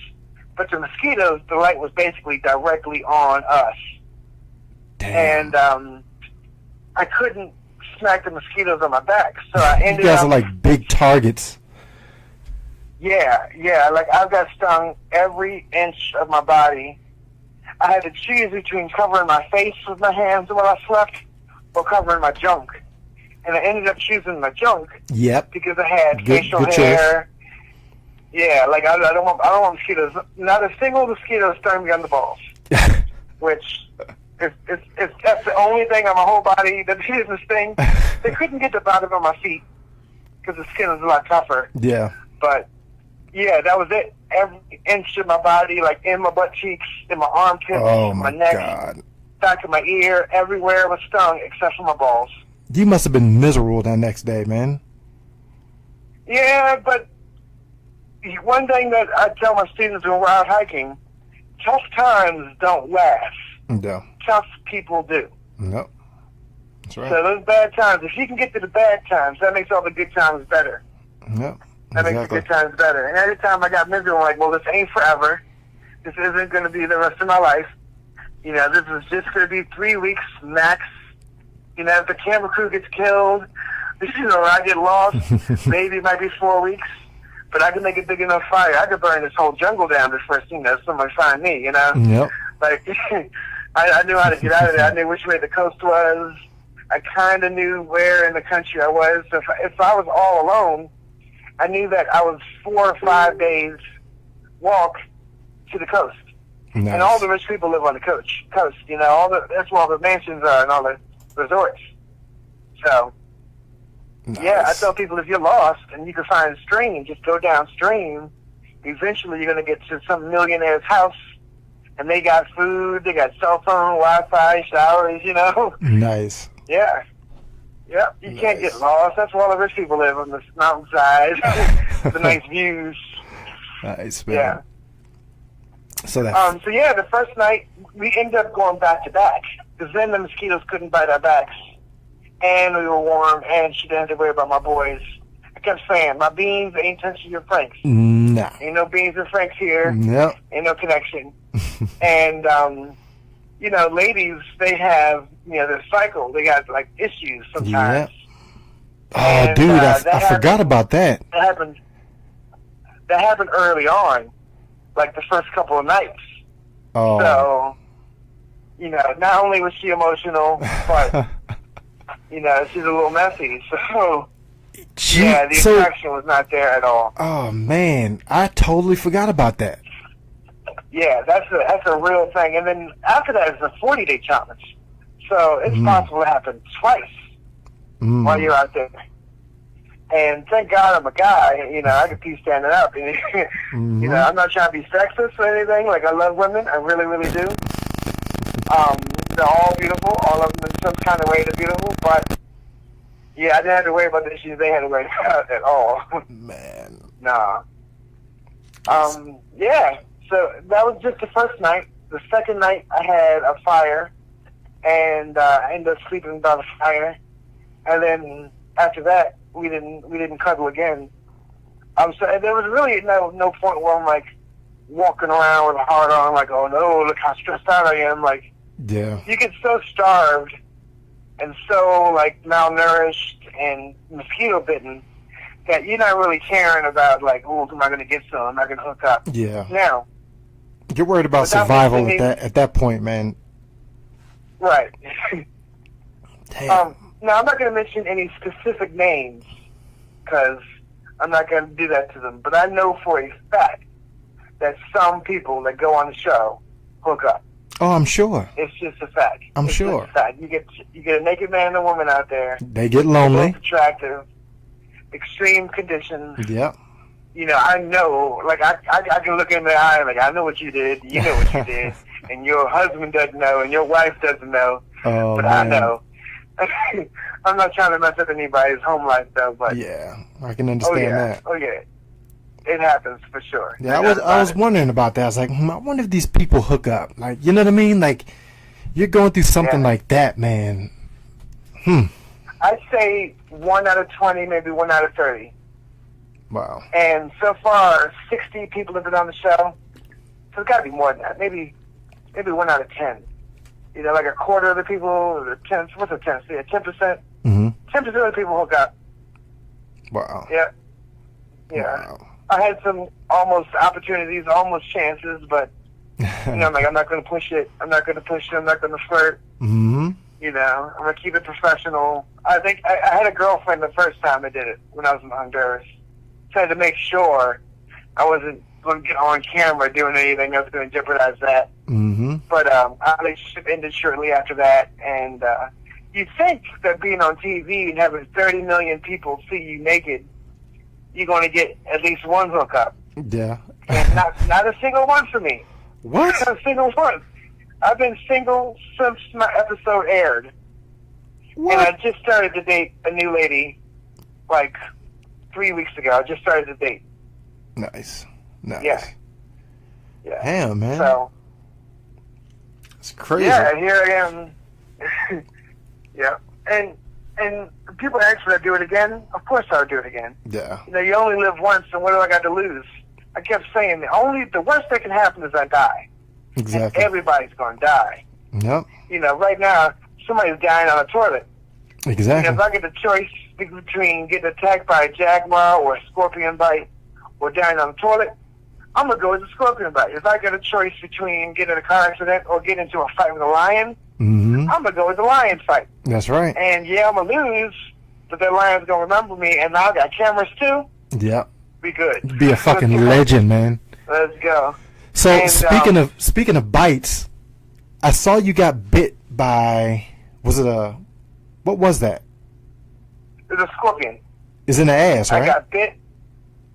A: But the mosquitoes, the light was basically directly on us.
B: Damn.
A: And I couldn't smack the mosquitoes on my back, so I ended up...
B: You guys are like big targets.
A: Yeah. Like, I got stung every inch of my body. I had to choose between covering my face with my hands while I slept or covering my junk. And I ended up choosing my junk.
B: Yep.
A: Because I had facial
B: good
A: hair.
B: Choice.
A: Yeah, like I don't want mosquitoes. Not a single mosquito stung me on the balls. Which if that's the only thing on my whole body that didn't sting. They couldn't get the bottom of my feet because the skin is a lot tougher.
B: Yeah.
A: But yeah, that was it. every inch of my body, like in my butt cheeks, in my armpits,
B: Oh
A: my
B: my
A: neck,
B: God.
A: back of my ear, everywhere was stung except for my balls.
B: You must have been miserable that next day, man.
A: Yeah, but one thing that I tell my students when we're out hiking, tough times don't last.
B: No.
A: Tough people do.
B: No. That's right.
A: So those bad times, if you can get to the bad times, that makes all the good times better.
B: Yep.
A: That makes the good times better. And every time I got miserable, I'm like, well, this ain't forever. This isn't going to be the rest of my life. You know, this is just going to be 3 weeks max. You know, if the camera crew gets killed, you know, I get lost, maybe it might be 4 weeks. But I can make a big enough fire. I could burn this whole jungle down before, you know, somebody find me, you know?
B: Yep.
A: Like, I knew how to get out of there. I knew which way the coast was. I kind of knew where in the country I was. So if I was all alone, I knew that I was 4 or 5 days walk to the coast.
B: Nice.
A: And all the rich people live on the coast. You know, that's where all the mansions are and all the resorts. So,
B: Nice.
A: yeah, I tell people if you're lost and you can find a stream, just go downstream. Eventually you're going to get to some millionaire's house, and they got food, they got cell phone, Wi-Fi, showers, you know.
B: Nice.
A: Yeah. Yep, you can't get lost. That's where all the rich people live, on the mountainside. The nice views.
B: Nice, man.
A: Yeah.
B: So that.
A: So yeah, the first night we ended up going back to back, because then the mosquitoes couldn't bite our backs, and we were warm, and she didn't have to worry about my boys. I kept saying, my beans ain't touching your franks.
B: Nah.
A: Ain't no beans and franks here.
B: Yep.
A: Ain't no connection. And you know, ladies, they have, you know, their cycle. They got like issues sometimes.
B: Yeah. Oh, dude, I forgot about that.
A: That happened early on, like the first couple of nights.
B: Oh.
A: So, you know, not only was she emotional, but you know, she's a little messy. So, yeah, the attraction was not there at all.
B: Oh man, I totally forgot about that.
A: Yeah, that's a real thing. And then after that is a 40-day challenge. So it's possible to happen twice while you're out there. And thank God I'm a guy. You know, I can pee standing up. And, you know, I'm not trying to be sexist or anything. Like, I love women. I really, really do. They're all beautiful. All of them in some kind of way they're beautiful. But, yeah, I didn't have to worry about the issues they had to worry about at all.
B: Man.
A: Nah. Yeah. So that was just the first night. The second night, I had a fire, and I ended up sleeping by the fire. And then after that, we didn't cuddle again. So there was really no point where I'm like walking around with a heart on, like, oh no, look how stressed out I am. Like,
B: yeah,
A: you get so starved and so like malnourished and mosquito bitten that you're not really caring about like, oh, am I going to get some? Am I going to hook up?
B: Yeah.
A: Now.
B: You're worried about survival at that point, man.
A: Right.
B: Damn.
A: Now, I'm not going to mention any specific names because I'm not going to do that to them. But I know for a fact that some people that go on the show hook up.
B: Oh, I'm sure.
A: It's just a fact.
B: I'm sure.
A: Just a fact. You get a naked man and a woman out there.
B: They get lonely.
A: Both attractive. Extreme conditions.
B: Yep.
A: You know, I know, like, I can look in the eye, like, I know what you did, you know what you did, and your husband doesn't know, and your wife doesn't know, but man. I know. I'm not trying to mess up anybody's home life, though, but...
B: Yeah, I can understand that.
A: Oh, yeah. It happens, for sure.
B: Yeah, I was wondering about that. I was like, I wonder if these people hook up. Like, you know what I mean? Like, you're going through something like that, man.
A: I'd say 1 out of 20, maybe 1 out of 30.
B: Wow.
A: And so far, 60 people have been on the show. So it's got to be more than that. Maybe 1 out of 10. You know, like a quarter of the people, or 10, what's a 10? Yeah, 10%. 10% of the people hook up.
B: Wow.
A: Yeah. Yeah. Wow. I had some almost opportunities, almost chances, but, you know, I'm like, I'm not going to push it. I'm not going to push it. I'm not going to flirt. You know, I'm going to keep it professional. I think I had a girlfriend the first time I did it when I was in Honduras. So I had to make sure I wasn't going to get on camera doing anything that was going to jeopardize that. But our relationship ended shortly after that. And you think that being on TV and having 30 million people see you naked, you're going to get at least one hookup.
B: Yeah.
A: And not a single one for me.
B: What?
A: Not a single one. I've been single since my episode aired.
B: What?
A: And I just started to date a new lady like 3 weeks ago. I just started to date.
B: Nice.
A: Yeah.
B: Damn, man.
A: So,
B: it's crazy.
A: yeah, here I am. Yeah. And people ask would I do it again? Of course I would do it again.
B: Yeah.
A: You know, you only live once, and what do I got to lose? I kept saying, the worst that can happen is I die.
B: Exactly.
A: And everybody's going to die.
B: Yep.
A: You know, right now, somebody's dying on a toilet.
B: Exactly.
A: You know, if I get the choice between getting attacked by a jaguar or a scorpion bite or dying on the toilet, I'm going to go with the scorpion bite. If I get a choice between getting in a car accident or getting into a fight with a lion,
B: Mm-hmm.
A: I'm going to go with the lion fight.
B: That's right.
A: And yeah, I'm going to lose, but that lion's going to remember me, and now I got cameras too.
B: Yep.
A: Be good.
B: Be a fucking legend, man.
A: Let's go.
B: So
A: And,
B: speaking of bites, I saw you got bit by, what was that?
A: It was a scorpion.
B: It's in the ass, right?
A: I got bit.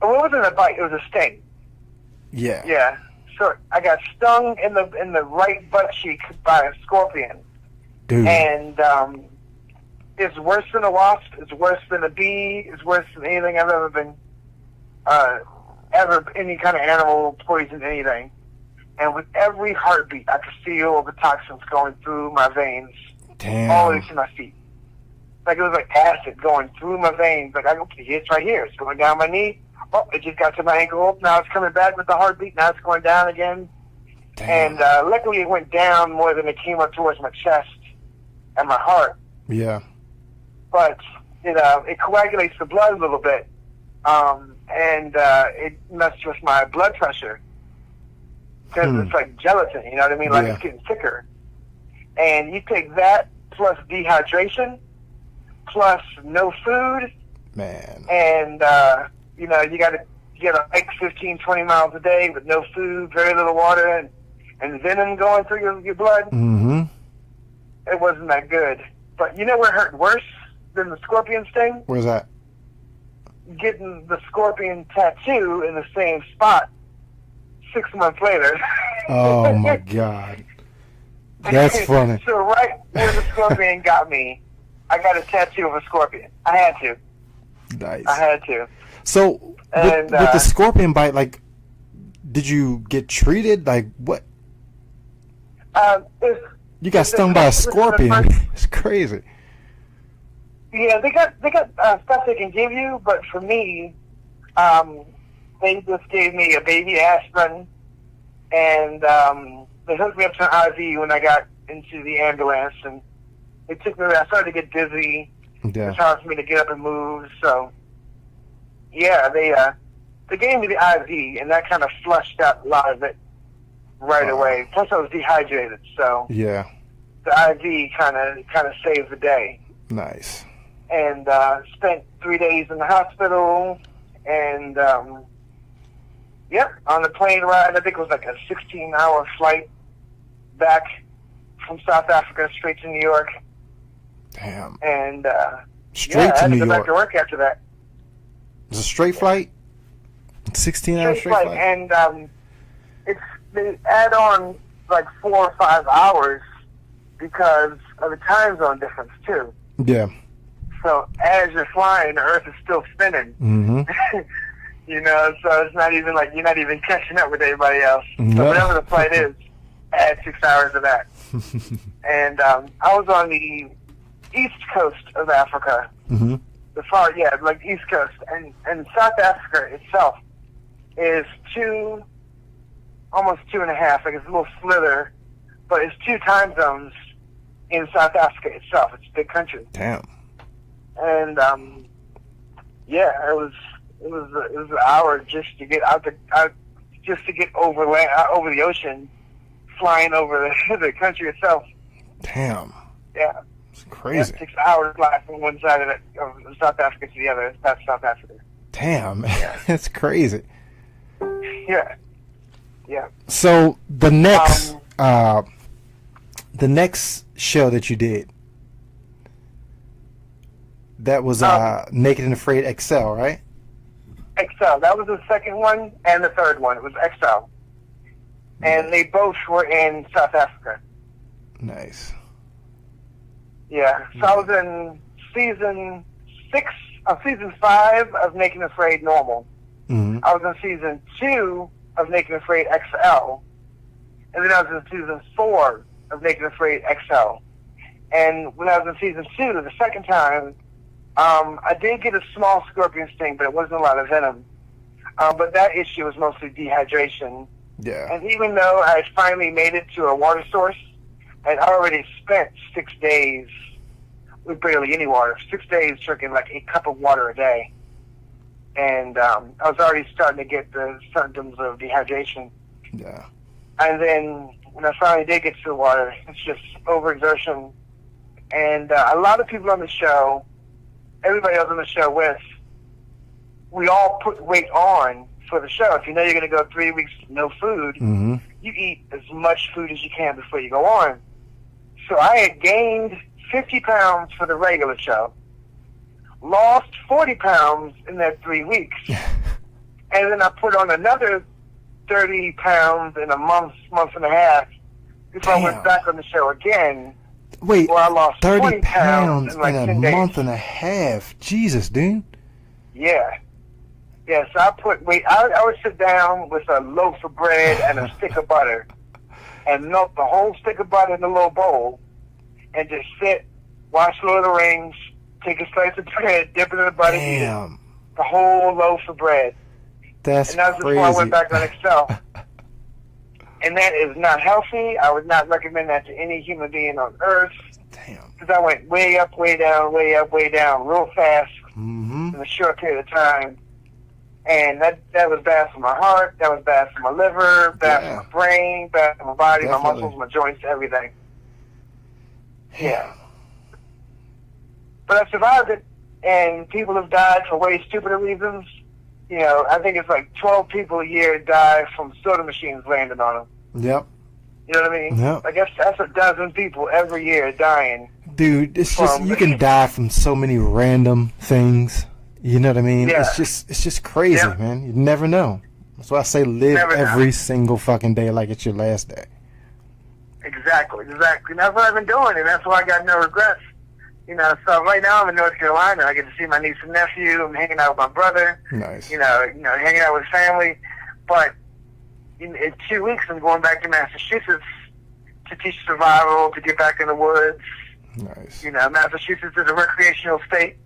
A: Well, it wasn't a bite. It was a sting.
B: Yeah.
A: Yeah. So I got stung in the right butt cheek by a scorpion.
B: Dude.
A: And it's worse than a wasp. It's worse than a bee. It's worse than anything I've ever been, any kind of animal poison, anything. And with every heartbeat, I could feel the toxins going through my veins,
B: Damn.
A: all the way to my feet. Like it was like acid going through my veins. Like, it's right here. It's going down my knee. Oh, it just got to my ankle. Now it's coming back with the heartbeat. Now it's going down again.
B: Damn.
A: And luckily it went down more than it came up towards my chest and my heart.
B: Yeah.
A: But it coagulates the blood a little bit. And it messed with my blood pressure. Because it's like gelatin, you know what I mean? Like it's getting thicker. And you take that plus dehydration, plus no food,
B: Man.
A: and you got to hike 15, 20 miles a day with no food, very little water, and venom going through your blood.
B: Mm-hmm.
A: It wasn't that good. But you know where it hurt worse than the scorpion sting?
B: Where's that?
A: Getting the scorpion tattoo in the same spot 6 months later.
B: Oh my God. That's funny.
A: So right where the scorpion got me, I got a tattoo of a scorpion. I had to.
B: Nice.
A: I had to.
B: So with the scorpion bite, like, did you get treated? Like what? You got stung by a scorpion. It's crazy.
A: Yeah, they got stuff they can give you, but for me, they just gave me a baby aspirin, and they hooked me up to an IV when I got into the ambulance, and it took me. I started to get dizzy.
B: Yeah.
A: It's hard for me to get up and move. So, yeah, they gave me the IV, and that kind of flushed out a lot of it right away. Plus, I was dehydrated, so
B: yeah,
A: the IV kind of saved the day.
B: Nice.
A: And spent 3 days in the hospital, and on the plane ride, I think it was like a 16-hour flight back from South Africa straight to New York.
B: Damn.
A: And
B: straight
A: I
B: to
A: had
B: New
A: to go
B: York.
A: back to work after that.
B: It was a straight flight. 16-hour straight flight.
A: And they add on like 4 or 5 hours because of the time zone difference too.
B: Yeah.
A: So as you're flying, the Earth is still spinning.
B: Mm-hmm.
A: So it's not even like you're not even catching up with everybody else.
B: No.
A: So whatever the flight is, add 6 hours of that. And I was on the east coast of Africa.
B: Mm-hmm.
A: Like east coast. And South Africa itself is almost 2.5. Like it's a little slither, but it's 2 time zones in South Africa itself. It's a big country.
B: Damn.
A: And it was an hour just to get over the ocean, flying over the country itself.
B: Damn.
A: Yeah.
B: It's crazy.
A: 6 hours flying from one side of South Africa to the other. That's South Africa.
B: Damn.
A: Yeah.
B: It's crazy.
A: Yeah. Yeah.
B: So the next show that you did, that was Naked and Afraid XL, right?
A: XL. That was the second one and the third one. It was XL. And they both were in South Africa.
B: Nice.
A: Yeah. So I was in season 5 of Naked and Afraid Normal.
B: Mm-hmm.
A: I was in season 2 of Naked and Afraid XL. And then I was in season 4 of Naked and Afraid XL. And when I was in season 2, the second time, I did get a small scorpion sting, but it wasn't a lot of venom. But that issue was mostly dehydration.
B: Yeah.
A: And even though I had finally made it to a water source, I'd already spent 6 days with barely any water. 6 days drinking like a cup of water a day. And I was already starting to get the symptoms of dehydration.
B: Yeah.
A: And then when I finally did get to the water, it's just overexertion. And a lot of people on the show, everybody else on the show with, we all put weight on for the show. If you know you're going to go 3 weeks with no food,
B: Mm-hmm.
A: you eat as much food as you can before you go on. So I had gained 50 pounds for the regular show, lost 40 pounds in that 3 weeks, and then I put on another 30 pounds in a month and a half before I went back on the show again.
B: Wait,
A: where I lost
B: 30
A: 20
B: pounds
A: in like
B: in
A: 10
B: a
A: days.
B: month and a half. Jesus, dude.
A: Yeah. Yeah, so I would sit down with a loaf of bread and a stick of butter and melt the whole stick of butter in a little bowl and just sit, watch Lord of the Rings, take a slice of bread, dip it in the butter, eat it.
B: Damn.
A: The whole loaf of bread.
B: That's
A: And that was
B: crazy.
A: before I went back on Excel. And that is not healthy. I would not recommend that to any human being on Earth.
B: Damn.
A: Because I went way up, way down, way up, way down, real fast
B: Mm-hmm.
A: in a short period of time. And that was bad for my heart, that was bad for my liver, bad for my brain, bad for my body,
B: Definitely.
A: my muscles, my joints, everything. Yeah. But I survived it, and people have died for way stupider reasons. You know, I think it's like 12 people a year die from soda machines landing on them.
B: Yep.
A: You know what I mean?
B: Yep.
A: I guess that's a dozen people every year dying.
B: Dude, it's just, you can die from so many random things. You know what I mean?
A: Yeah.
B: It's just crazy,
A: Yeah.
B: man. You never know. That's why I say live
A: Never know.
B: every single fucking day like it's your last day.
A: Exactly. And that's what I've been doing, and that's why I got no regrets. You know, so right now I'm in North Carolina. I get to see my niece and nephew. I'm hanging out with my brother.
B: Nice.
A: You know, hanging out with family. But in 2 weeks, I'm going back to Massachusetts to teach survival, to get back in the woods.
B: Nice.
A: You know, Massachusetts is a recreational state,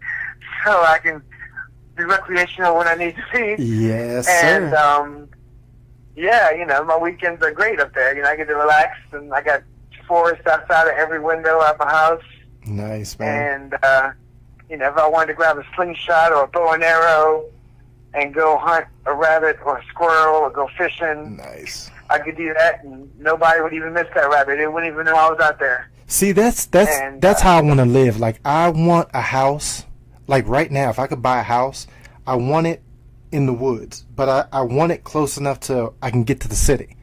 A: so I can be recreational when I need to be.
B: Yes,
A: And,
B: sir.
A: yeah, you know, my weekends are great up there. You know, I get to relax, and I got forest outside of every window at my house.
B: Nice, man.
A: And, you know, if I wanted to grab a slingshot or a bow and arrow and go hunt a rabbit or a squirrel or go fishing,
B: Nice.
A: I could do that, and nobody would even miss that rabbit. They wouldn't even know I was out there.
B: See, that's how I want to live. Like, I want a house. Like, right now, if I could buy a house, I want it in the woods. But I want it close enough to I can get to the city.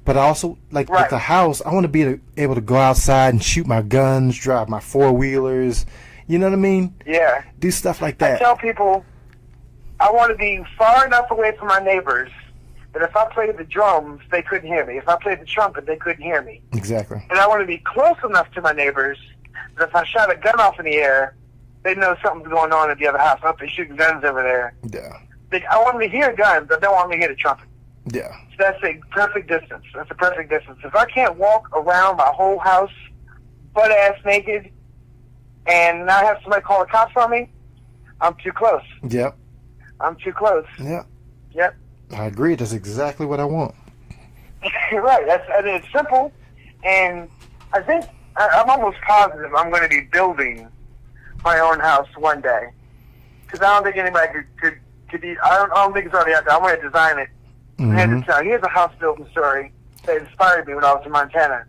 B: But I also, like, with the house, I want to be able to go outside and shoot my guns, drive my four-wheelers. You know what I mean?
A: Yeah.
B: Do stuff like that.
A: I tell people I want to be far enough away from my neighbors that if I played the drums, they couldn't hear me. If I played the trumpet, they couldn't hear me.
B: Exactly.
A: And I want to be close enough to my neighbors that if I shot a gun off in the air, they'd know something's going on at the other house. Up, they're shooting guns over there.
B: Yeah.
A: I want them to hear guns, but I don't want them to hear the trumpet.
B: Yeah.
A: So that's a perfect distance. That's a perfect distance. If I can't walk around my whole house butt-ass naked and not have somebody call the cops on me, I'm too close.
B: Yep.
A: I'm too close.
B: Yep.
A: Yep.
B: I agree. That's exactly what I want.
A: Right. It's simple, and I think I'm almost positive I'm going to be building my own house one day, because I don't think anybody could be. I don't think it's already out there. I want to design it.
B: Mm-hmm.
A: I had to tell you, here's a house building story that inspired me when I was in Montana.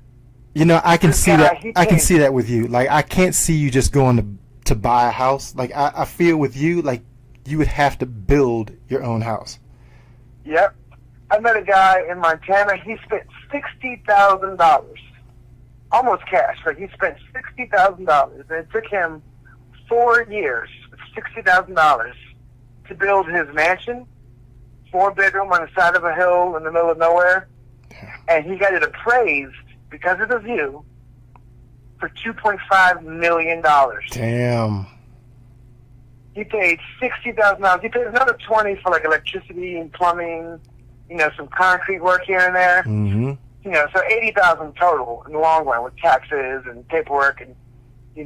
B: You know, I can
A: This
B: see
A: guy,
B: that.
A: he
B: I can
A: came-
B: see that with you. Like, I can't see you just going to buy a house. Like, I feel with you, like, you would have to build your own house.
A: Yep. I met a guy in Montana. He spent $60,000, almost cash, but he spent $60,000, and it took him 4 years, $60,000, to build his mansion, 4-bedroom on the side of a hill in the middle of nowhere, and he got it appraised because of the view for $2.5 million.
B: Damn.
A: He paid $60,000. He paid another $20 for like electricity and plumbing, some concrete work here and there.
B: Mm-hmm.
A: So $80,000 total in the long run with taxes and paperwork, and you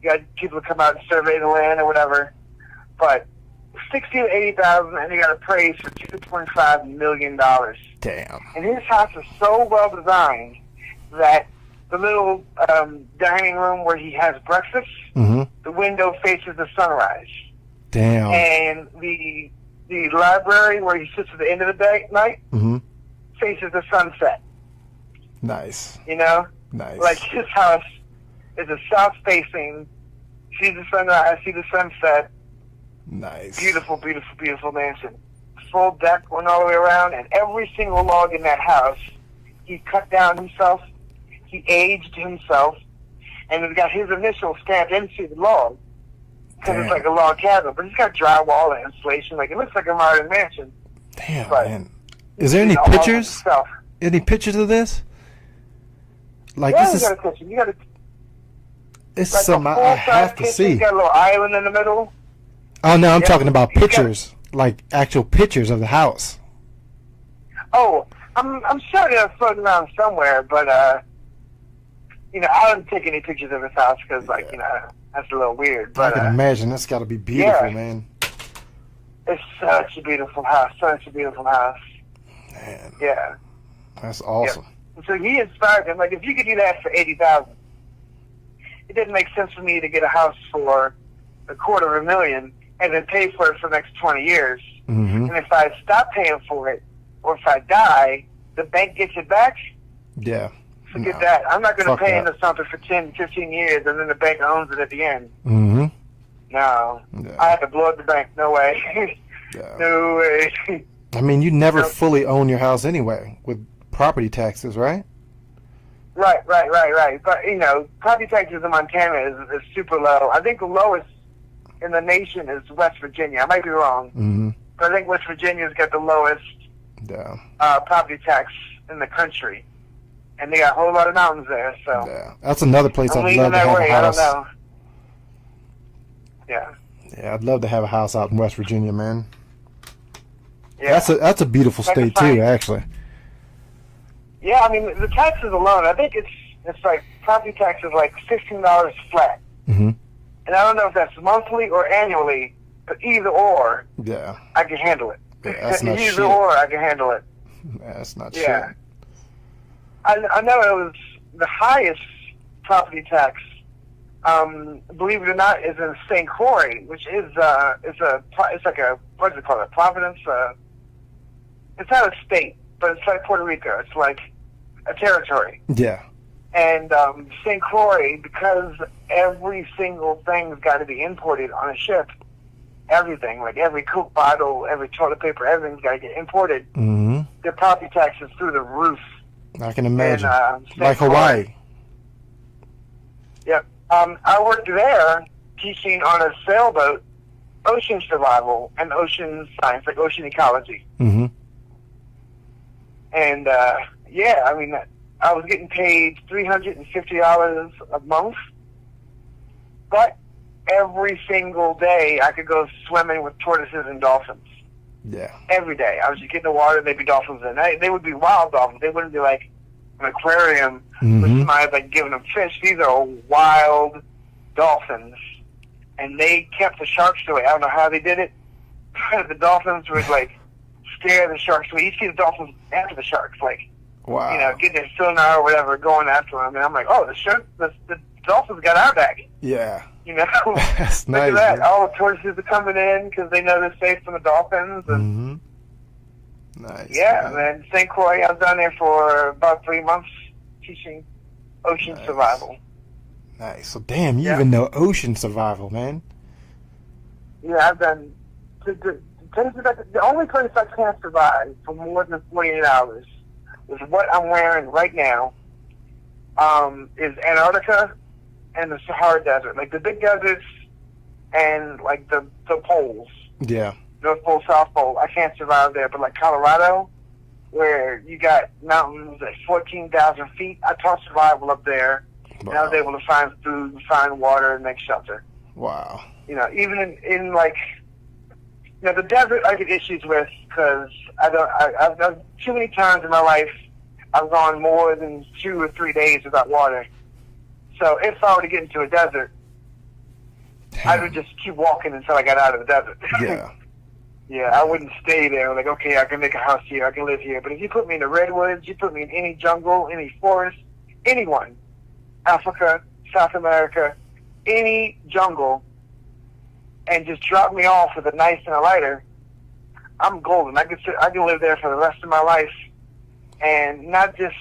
A: got people to come out and survey the land or whatever. But $60,000 to $80,000, and he got appraised for $2.5 million.
B: Damn.
A: And his house is so well designed that the little dining room where he has breakfast,
B: mm-hmm.
A: the window faces the sunrise.
B: Damn.
A: And the library where he sits at the end of the night
B: mm-hmm.
A: faces the sunset.
B: Nice.
A: Nice. Like his house is a south-facing, see the sunrise, see the sunset.
B: Nice.
A: Beautiful, beautiful, beautiful mansion. Full deck going all the way around, and every single log in that house, he cut down himself, he aged himself, and it's got his initials stamped into the log, because it's like a log cabin, but it's got drywall and insulation. Like, it looks like a modern mansion.
B: Damn,
A: but,
B: man. Is there any pictures? Any pictures of this? Like,
A: yeah,
B: this is...
A: You got a picture. You got a...
B: It's
A: like
B: something I have to see.
A: You got a little island in the middle.
B: Oh, no, I'm talking about pictures. Like, actual pictures of the house.
A: Oh, I'm sure they're floating around somewhere, but, I didn't take any pictures of his house because, that's a little weird. But
B: I can imagine. That's got to be beautiful, man.
A: It's such a beautiful house. Such a beautiful house.
B: Man.
A: Yeah.
B: That's awesome.
A: Yeah. So he inspired him. Like, if you could do that for $80,000, it didn't make sense for me to get a house for $250,000 and then pay for it for the next 20 years.
B: Mm-hmm.
A: And if I stop paying for it, or if I die, the bank gets it back.
B: Yeah.
A: Forget that. I'm not going to pay into something for 10, 15 years, and then the bank owns it at the end.
B: Mm-hmm.
A: No.
B: Yeah.
A: I have to blow up the bank. No way.
B: Yeah.
A: No way.
B: I mean, you never fully own your house anyway, with property taxes, right?
A: Right. But, property taxes in Montana is super low. I think the lowest in the nation is West Virginia. I might be wrong.
B: Mm-hmm.
A: But I think West Virginia's got the lowest property tax in the country. And they got a whole lot of mountains there, so...
B: Yeah, that's another place I'd love to have a house.
A: I don't know. Yeah.
B: Yeah, I'd love to have a house out in West Virginia, man.
A: Yeah.
B: That's a beautiful state, too, actually.
A: Yeah, I mean, the taxes alone, I think it's like, property tax is like $15 flat.
B: Mm-hmm.
A: And I don't know if that's monthly or annually, but either or, I can handle it.
B: Yeah, that's not
A: either
B: shit.
A: or, I can handle it.
B: Yeah, that's not
A: shit.
B: shit.
A: I know it was the highest property tax, believe it or not, is in St. Croix, which is it's like a, what's it called, a province? It's not a state, but it's like Puerto Rico. It's like a territory.
B: Yeah.
A: And St. Croix, because every single thing's got to be imported on a ship, everything, like every Coke bottle, every toilet paper, everything's got to get imported.
B: Mm-hmm.
A: Their property tax is through the roof.
B: I can imagine.
A: Like
B: Hawaii.
A: Yep. I worked there teaching on a sailboat, ocean survival and ocean science, like ocean ecology.
B: Mm-hmm.
A: And, I mean, I was getting paid $350 a month, but every single day I could go swimming with tortoises and dolphins.
B: Yeah.
A: Every day. I was just getting in the water, there'd be dolphins in it. They would be wild dolphins. They wouldn't be like an aquarium with somebody like giving them fish. These are wild dolphins. And they kept the sharks away. I don't know how they did it. The dolphins would like scare the sharks away. You see the dolphins after the sharks, like, getting their sonar or whatever, going after them. And I'm like, oh, the dolphins got our back.
B: Yeah.
A: That's
B: nice.
A: Look at that. All the tortoises are coming in because they know they're safe from the dolphins. And
B: Nice.
A: Yeah, and then St. Croix, I was down there for about 3 months teaching ocean survival.
B: Nice. So, damn, you even know ocean survival, man.
A: Yeah, I've done... The only place I can't survive for more than 48 hours is what I'm wearing right now, is Antarctica and the Sahara Desert. Like, the big deserts and, like, the poles.
B: Yeah.
A: North Pole, South Pole. I can't survive there. But like Colorado, where you got mountains at 14,000 feet, I taught survival up there. Wow. And I was able to find food, and find water, and make shelter.
B: Wow.
A: You know, even in like, you know, the desert I get issues with because I've done too many times in my life I've gone more than 2 or 3 days without water. So if I were to get into a desert, I would just keep walking until I got out of the desert.
B: Yeah.
A: Yeah, I wouldn't stay there. Like, okay, I can make a house here, I can live here. But if you put me in the redwoods, you put me in any jungle, any forest, anyone, Africa, South America, any jungle, and just drop me off with a knife and a lighter, I'm golden. I can live there for the rest of my life, and not just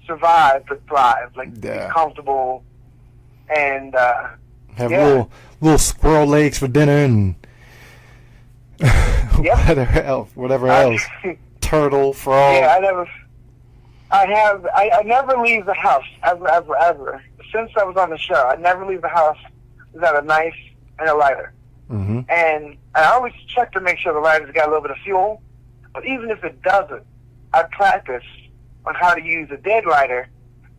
A: survive, but thrive. Like, be comfortable, and
B: have little squirrel legs for dinner and whatever else. Turtle, frog.
A: Yeah, I never leave the house ever. Since I was on the show, I never leave the house without a knife and a lighter.
B: Mm-hmm.
A: And I always check to make sure the lighter's got a little bit of fuel. But even if it doesn't, I practice on how to use a dead lighter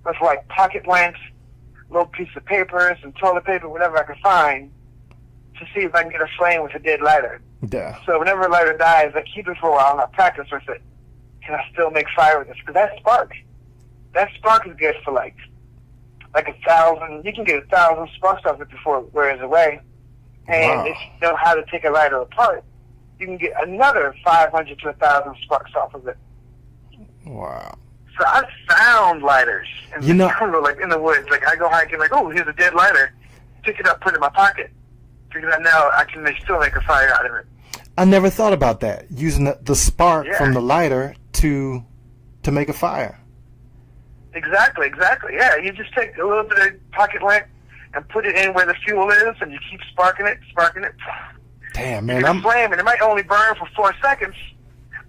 A: with like pocket lamps, little piece of paper, some toilet paper, whatever I can find, to see if I can get a flame with a dead lighter.
B: Yeah.
A: So whenever a lighter dies, I keep it for a while and I practice with it. Can I still make fire with this? Because that spark is good for like 1,000. You can get 1,000 sparks off it before it wears away. And if you know how to take a lighter apart, you can get another 500 to 1,000 sparks off of it.
B: Wow.
A: So I found lighters in like in the woods. Like I go hiking, like, oh, here's a dead lighter. Pick it up, put it in my pocket. Because I know I can still make a fire out of it.
B: I never thought about that. Using the spark from the lighter to make a fire.
A: Exactly. Yeah, you just take a little bit of pocket lamp and put it in where the fuel is, and you keep sparking it.
B: Damn, man.
A: I'm flaming. It might only burn for 4 seconds.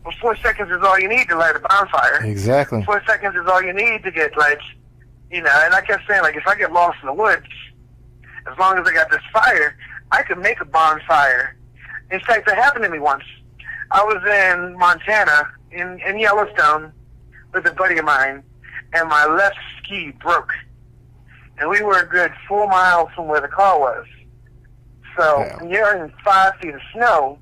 A: But 4 seconds is all you need to light a bonfire.
B: Exactly.
A: 4 seconds is all you need to get, like, you know, and I kept saying, like, if I get lost in the woods, as long as I got this fire, I could make a bonfire. In fact, that happened to me once. I was in Montana, in Yellowstone, with a buddy of mine, and my left ski broke. And we were a good 4 miles from where the car was. So when you're in 5 feet of snow,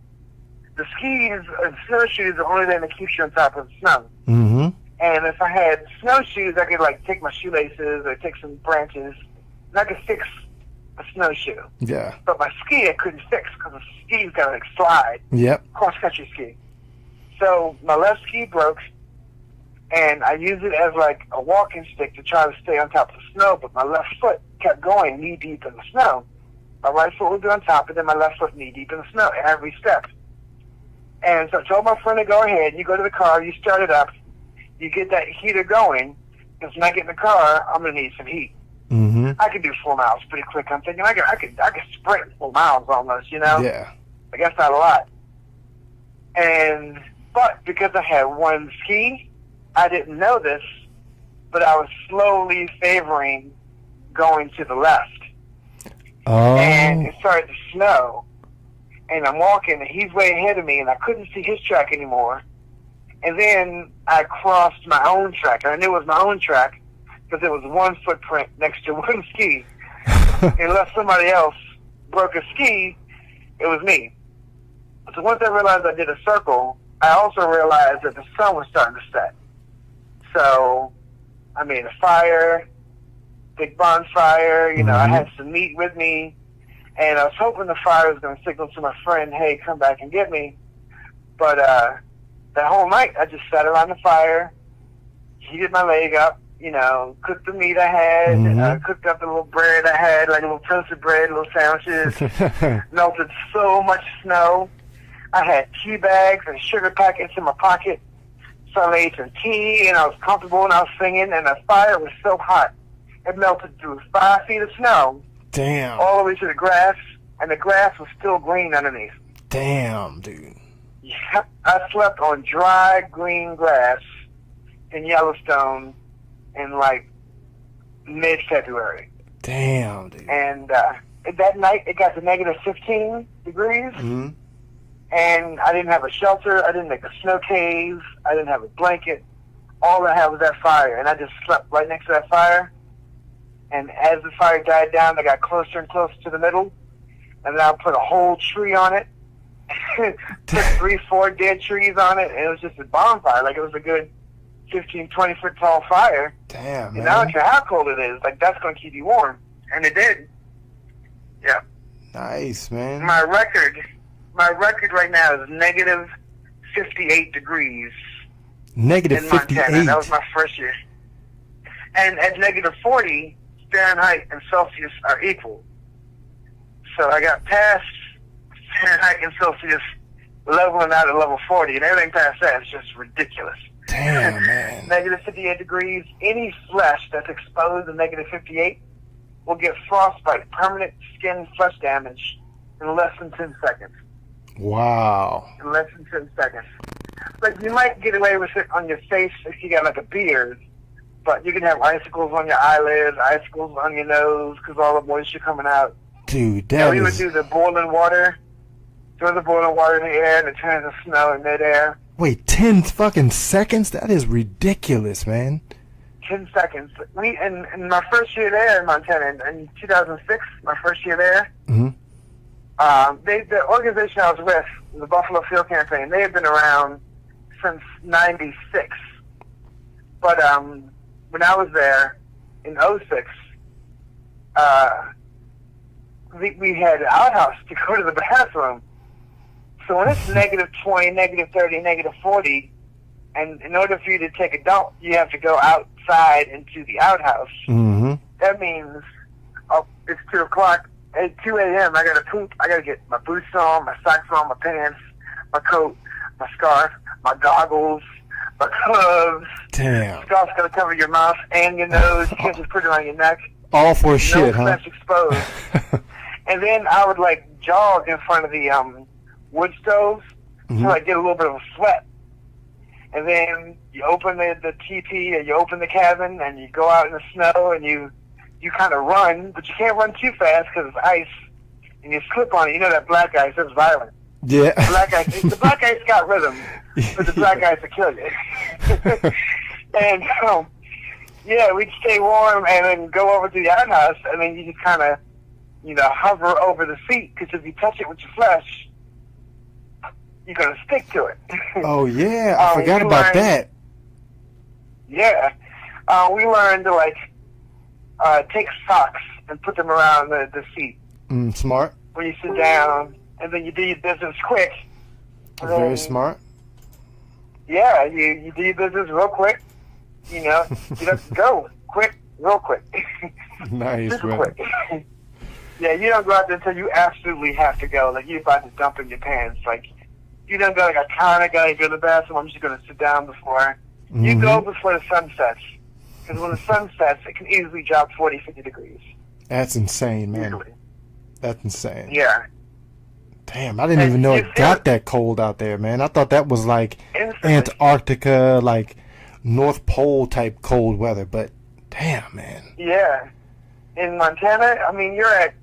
A: the skis and snowshoes are the only thing that keeps you on top of the snow.
B: Mm-hmm.
A: And if I had snowshoes, I could like take my shoelaces or take some branches, and I could fix a snowshoe.
B: Yeah.
A: But my ski I couldn't fix because the ski's got to like slide.
B: Yep.
A: Cross-country ski. So my left ski broke, and I used it as like a walking stick to try to stay on top of the snow, but my left foot kept going knee-deep in the snow. My right foot would be on top, and then my left foot knee-deep in the snow every step. And so I told my friend to go ahead. You go to the car, you start it up, you get that heater going, because when I get in the car, I'm going to need some heat.
B: Mm-hmm.
A: I could do 4 miles pretty quick. I'm thinking I could sprint 4 miles almost, you know?
B: Yeah.
A: I guess not a lot. But because I had one ski, I didn't know this, but I was slowly favoring going to the left.
B: Oh.
A: And it started to snow. And I'm walking, and he's way ahead of me, and I couldn't see his track anymore. And then I crossed my own track. And I knew it was my own track because there was one footprint next to one ski. Unless somebody else broke a ski, it was me. So once I realized I did a circle, I also realized that the sun was starting to set. So I made a fire, big bonfire. You know, I had some meat with me. And I was hoping the fire was going to signal to my friend, hey, come back and get me. But that whole night, I just sat around the fire, heated my leg up, you know, cooked the meat I had, cooked up the little bread I had, like little toasted bread, little sandwiches, melted so much snow. I had tea bags and sugar packets in my pocket. So I made some tea, and I was comfortable, and I was singing, and the fire was so hot, it melted through 5 feet of snow.
B: Damn.
A: All the way to the grass, and the grass was still green underneath.
B: Damn, dude.
A: Yep. I slept on dry green grass in Yellowstone in like mid-February.
B: Damn, dude.
A: And that night it got to negative 15 degrees.
B: Mm-hmm.
A: And I didn't have a shelter. I didn't make a snow cave. I didn't have a blanket. All I had was that fire, and I just slept right next to that fire. And as the fire died down, I got closer and closer to the middle, and then I put a whole tree on it, put 3, 4 dead trees on it, and it was just a bonfire. Like, it was a good 15, 20-foot tall fire.
B: Damn, man.
A: And I don't care how cold it is. Like, that's going to keep you warm. And it did. Yeah.
B: Nice, man.
A: My record right now is negative 58 degrees.
B: Negative
A: in
B: 58.
A: Montana. That was my first year. And at negative 40, Fahrenheit and Celsius are equal. So I got past Fahrenheit and Celsius leveling out at level 40, and everything past that is just ridiculous.
B: Damn, man.
A: Negative 58 degrees. Any flesh that's exposed to negative 58 will get frostbite, permanent skin flesh damage in less than 10 seconds.
B: Wow.
A: In less than 10 seconds. Like, you might get away with it on your face if you got, like, a beard, but you can have icicles on your eyelids, icicles on your nose, because all the moisture coming out.
B: Dude, that
A: we would
B: is...
A: do the boiling water, throw the boiling water in the air, and it turns to snow in midair.
B: Wait, 10 fucking seconds? That is ridiculous, man.
A: 10 seconds. In my first year there in Montana, in 2006, my first year there, the organization I was with, the Buffalo Field Campaign, they had been around since '96. But when I was there in '06, we had an outhouse to go to the bathroom. So when it's negative 20, negative 30, negative 40, and in order for you to take a dump, you have to go outside into the outhouse.
B: Mm-hmm.
A: That means it's 2 o'clock. At 2 a.m., I got to poop. I got to get my boots on, my socks on, my pants, my coat, my scarf, my goggles, my gloves.
B: Damn.
A: Scarf's got to cover your mouth and your nose. You can't just put it on your neck.
B: All for shit, huh?
A: No flesh exposed. And then I would, like, jog in front of the wood stoves so I get a little bit of a sweat. And then you open the teepee, or you open the cabin, and you go out in the snow, and you kind of run, but you can't run too fast because it's ice, and you slip on it. You know that black ice is violent.
B: Yeah.
A: The black ice got rhythm, but the black ice will kill you. And yeah, we'd stay warm and then go over to the outhouse, and then you just kind of, hover over the seat, because if you touch it with your flesh, you're going to stick to it.
B: Oh, yeah. I forgot about that.
A: Yeah. We learned to, like, take socks and put them around the seat.
B: Smart.
A: When you sit down, and then you do your business quick.
B: Very smart.
A: Yeah, you do your business real quick. You have to go quick, real quick.
B: Nice,
A: super
B: man.
A: quick. Yeah, you don't go out there until you absolutely have to go. Like, you're about to dump in your pants. Like, you don't go like, I kind of got to go to the bathroom. I'm just going to sit down before. You go before the sun sets. Because when the sun sets, it can easily drop 40, 50 degrees.
B: That's insane, man.
A: Easily.
B: That's insane.
A: Yeah.
B: Damn, I didn't even know it got that cold out there, man. I thought that was like Antarctica, like North Pole type cold weather, but damn, man.
A: Yeah. In Montana, I mean, you're at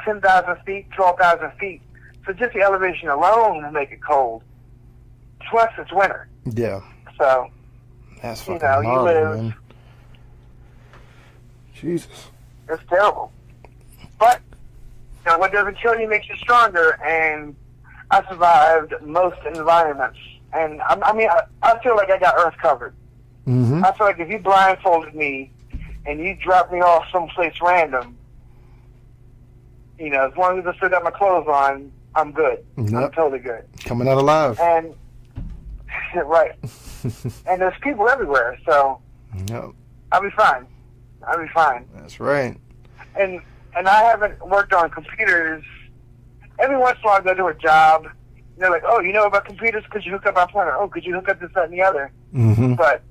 A: 10,000 feet, 12,000 feet. So just the elevation alone will make it cold. Plus, it's winter.
B: Yeah.
A: So,
B: that's fucking gnarly, man. Jesus.
A: It's terrible. But, what doesn't kill you makes you stronger, and I survived most environments. And, I feel like I got Earth covered.
B: Mm-hmm.
A: I feel like if you blindfolded me and you dropped me off someplace random, as long as I still got my clothes on, I'm good.
B: Yep.
A: I'm totally good.
B: Coming out alive.
A: And, right. And there's people everywhere, so
B: yep.
A: I'll be fine.
B: That's right.
A: And I haven't worked on computers. Every once in a while I go to a job, and they're like, oh, you know about computers? Could you hook up our printer? Oh, could you hook up this, that, and the other?
B: Mm-hmm.
A: But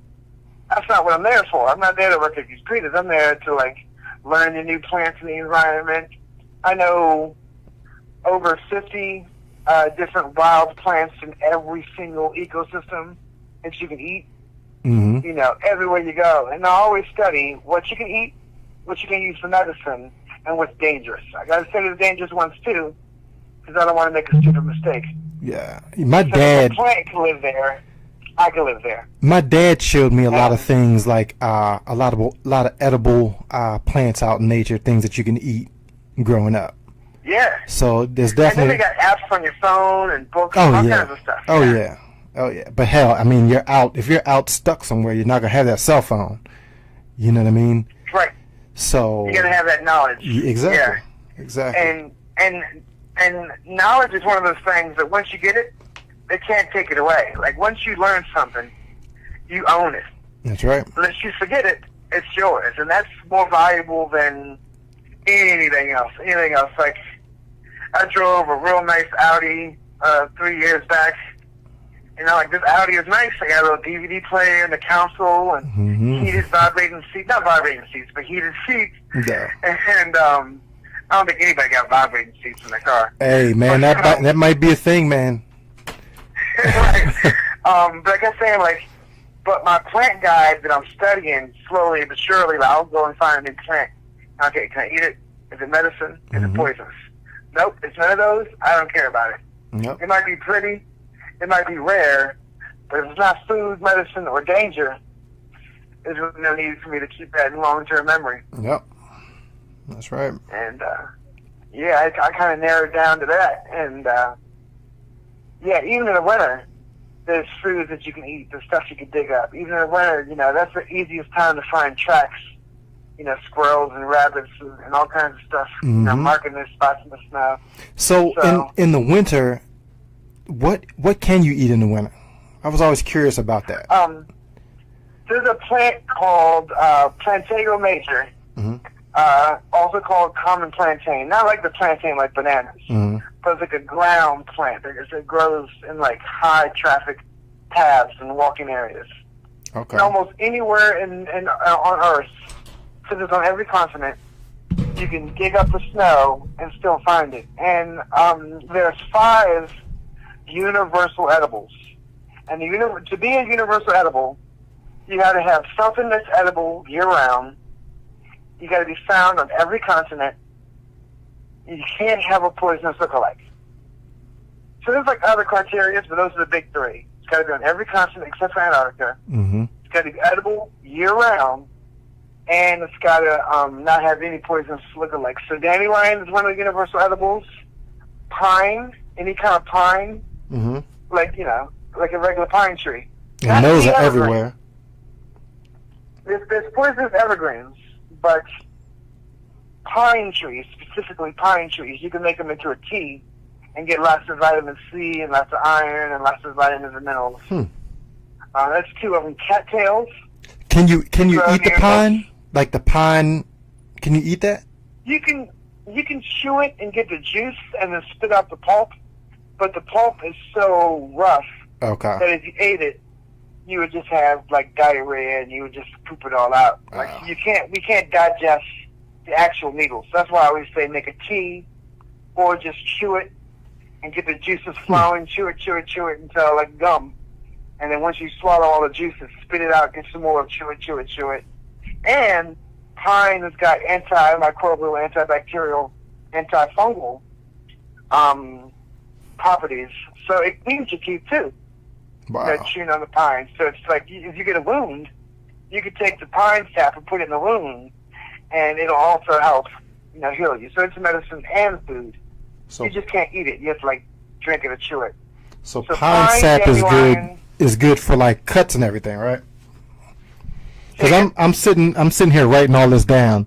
A: that's not what I'm there for. I'm not there to work at computers. I'm there to, like, learn the new plants in the environment. I know over 50 different wild plants in every single ecosystem that you can eat.
B: Mm-hmm.
A: Everywhere you go. And I always study what you can eat, what you can use for medicine, and what's dangerous. I got to study the dangerous ones, too, because I don't want to make a stupid mistake.
B: Yeah. My
A: So if
B: dad.
A: a plant can live there, I can live there.
B: My dad showed me a lot of things, like a lot of edible plants out in nature, things that you can eat growing up.
A: Yeah.
B: So there's
A: And then
B: definitely.
A: they got apps on your phone and books
B: Oh
A: and all
B: yeah.
A: kinds of stuff.
B: Oh yeah. Oh yeah. But hell, I mean, you're out. If you're out stuck somewhere, you're not gonna have that cell phone. You know what I mean?
A: Right.
B: So
A: You gotta have that knowledge.
B: Exactly.
A: Yeah.
B: Exactly.
A: And knowledge is one of those things that once you get it, they can't take it away. Like once you learn something, you own it.
B: That's right.
A: Unless you forget it, it's yours, and that's more valuable than anything else. Anything else. Like I drove a real nice Audi 3 years back. You know, like this Audi is nice. I got a little DVD player and the console and heated vibrating seats. Not vibrating seats, but heated seats.
B: Yeah.
A: And I don't think anybody got vibrating seats in their car.
B: Hey man, that might be a thing, man.
A: Right. But like I'm saying, like, but my plant guide that I'm studying slowly but surely, like, I'll go and find a new plant. Okay, can I eat it? Is it medicine? Is it poisonous? Nope, it's none of those. I don't care about it.
B: Yep.
A: It might be pretty, it might be rare, but if it's not food, medicine, or danger, there's really no need for me to keep that in long-term memory.
B: Yep. That's right.
A: And, yeah, I kind of narrowed down to that. And, yeah, even in the winter, there's foods that you can eat, there's stuff you can dig up. Even in the winter, you know, that's the easiest time to find tracks. You know, squirrels and rabbits and all kinds of stuff. You know, marking their spots in the snow.
B: So in the winter, what can you eat in the winter? I was always curious about that.
A: There's a plant called Plantago major, also called common plantain. Not like the plantain like bananas, but it's like a ground plant. It grows in like high traffic paths and walking areas.
B: Okay.
A: And almost anywhere on Earth, because it's on every continent, you can dig up the snow and still find it. And there's 5 universal edibles. And to be a universal edible, you got to have something that's edible year-round. You got to be found on every continent. You can't have a poisonous lookalike. So there's like other criteria, but those are the big 3. It's got to be on every continent except for Antarctica. It's got to be edible year-round. And it's got to not have any poisonous lookalikes. So dandelion is one of the universal edibles. Pine, any kind of pine, like, you know, like a regular pine tree.
B: And those are everywhere.
A: There's poisonous evergreens, but pine trees, specifically pine trees, you can make them into a tea and get lots of vitamin C and lots of iron and lots of vitamins and minerals. That's 2 of them. Cattails.
B: Can you eat the pine? Like the pine, can you eat that?
A: You can chew it and get the juice and then spit out the pulp, but the pulp is so rough that if you ate it, you would just have like diarrhea and you would just poop it all out. Like we can't digest the actual needles. That's why I always say make a tea or just chew it and get the juices flowing, chew it until like gum. And then once you swallow all the juices, spit it out, get some more, chew it. And pine has got antimicrobial, antibacterial, antifungal properties. So it cleans your teeth too.
B: Wow.
A: Chewing on the pine. So it's like if you get a wound, you could take the pine sap and put it in the wound, and it'll also help, you know, heal you. So it's medicine and food. So you just can't eat it. You have to like drink it or chew it.
B: So pine sap is good for like cuts and everything, right? Because I'm sitting here writing all this down.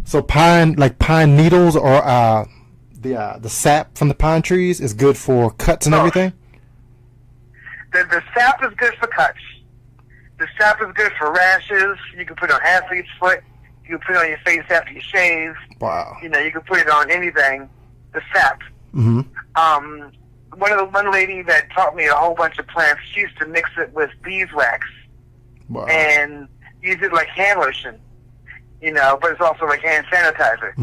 B: So pine needles or the sap from the pine trees is good for cuts and everything.
A: The sap is good for cuts. The sap is good for rashes. You can put it on athlete's foot. You can put it on your face after you shave.
B: Wow.
A: You know, you can put it on anything. The sap. One lady that taught me a whole bunch of plants, she used to mix it with beeswax.
B: Wow.
A: And use it like hand lotion, you know, but it's also like hand sanitizer.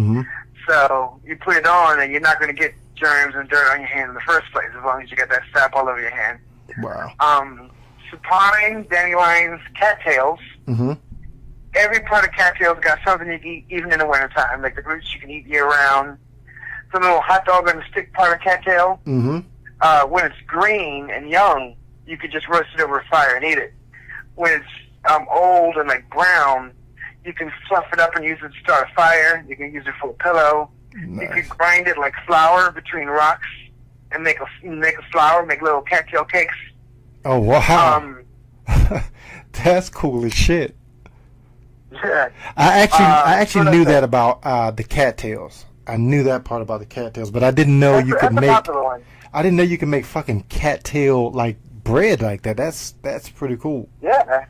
A: So you put it on and you're not going to get germs and dirt on your hand in the first place as long as you get that sap all over your hand.
B: Wow.
A: Pine, dandelions, cattails. Every part of cattails got something you can eat even in the wintertime. Like the roots you can eat year round. The little hot dog on the stick part of cattail. When it's green and young, you could just roast it over a fire and eat it. When it's old and like brown, you can fluff it up and use it to start a fire. You can use it for a pillow.
B: Nice.
A: You could grind it like flour between rocks and make a flour, make little cattail cakes.
B: Oh wow, that's cool as shit.
A: Yeah.
B: I actually knew
A: that's
B: that about the cattails. I knew that part about the cattails, but I didn't know you could
A: that's a
B: make.
A: popular one.
B: I didn't know you could make fucking cattail like bread like that. That's pretty cool.
A: Yeah.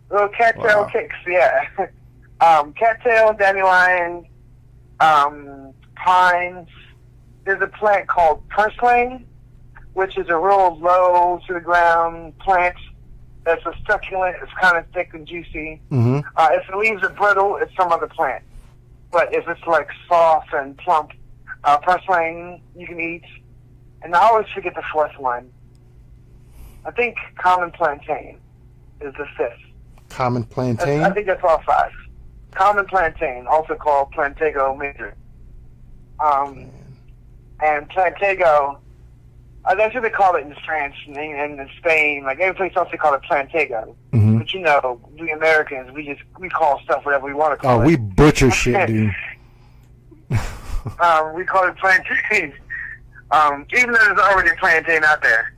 A: Little cattail
B: Wow.
A: cakes, yeah. Cattail, dandelion, pines. There's a plant called purslane, which is a real low to the ground plant that's a succulent. It's kind of thick and juicy.
B: Mm-hmm.
A: If the leaves are brittle, it's some other plant. But if it's like soft and plump, purslane you can eat. And I always forget the fourth one. I think common plantain is the fifth.
B: Common plantain.
A: I think that's all five. Common plantain, also called Plantago major. And Plantago, that's what they call it in France and in Spain. Like every place else they call it Plantago.
B: Mm-hmm.
A: But you know, we Americans, we call stuff whatever we want to call it.
B: Oh, we butcher shit, dude.
A: We call it plantain. Even though there's already a plantain out there,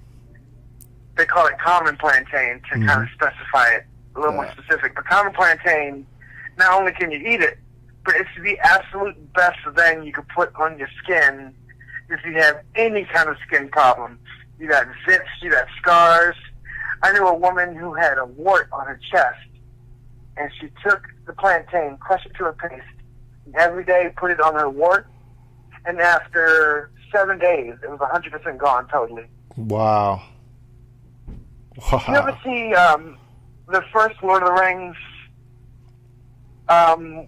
A: they call it common plantain to kind of specify it a little more specific. But common plantain, not only can you eat it, but it's the absolute best thing you can put on your skin if you have any kind of skin problem. You got zits, you got scars. I knew a woman who had a wart on her chest, and she took the plantain, crushed it to a paste, and every day put it on her wart, and after 7 days, it was 100% gone totally.
B: Wow. Wow.
A: You ever see the first Lord of the Rings,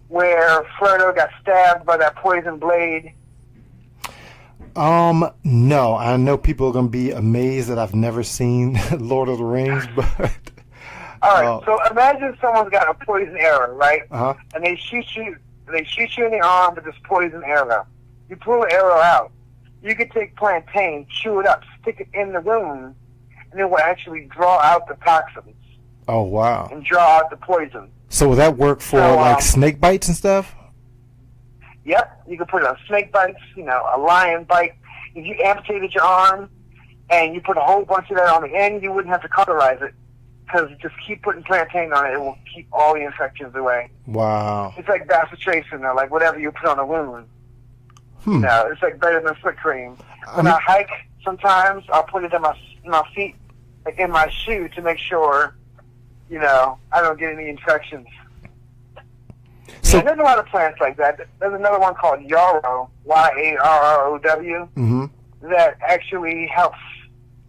A: where Frodo got stabbed by that poison blade?
B: No. I know people are gonna be amazed that I've never seen Lord of the Rings, but
A: all right. So imagine someone's got a poison arrow, right?
B: Uh-huh.
A: And they shoot you in the arm with this poison arrow. You pull the arrow out. You could take plantain, chew it up, stick it in the wound, and it will actually draw out the toxins
B: Oh wow.
A: and draw out the poison.
B: So will that work for
A: So,
B: like snake bites and stuff?
A: Yep, you can put it on snake bites, a lion bite. If you amputated your arm and you put a whole bunch of that on the end, you wouldn't have to cauterize it, because just keep putting plantain on it, it will keep all the infections away.
B: Wow.
A: It's like bacitracin or like whatever you put on a wound. It's like better than foot cream. When I hike, sometimes I'll put it in my feet, like in my shoe, to make sure, I don't get any infections.
B: So
A: There's a lot of plants like that. There's another one called yarrow, Y-A-R-R-O-W, that actually helps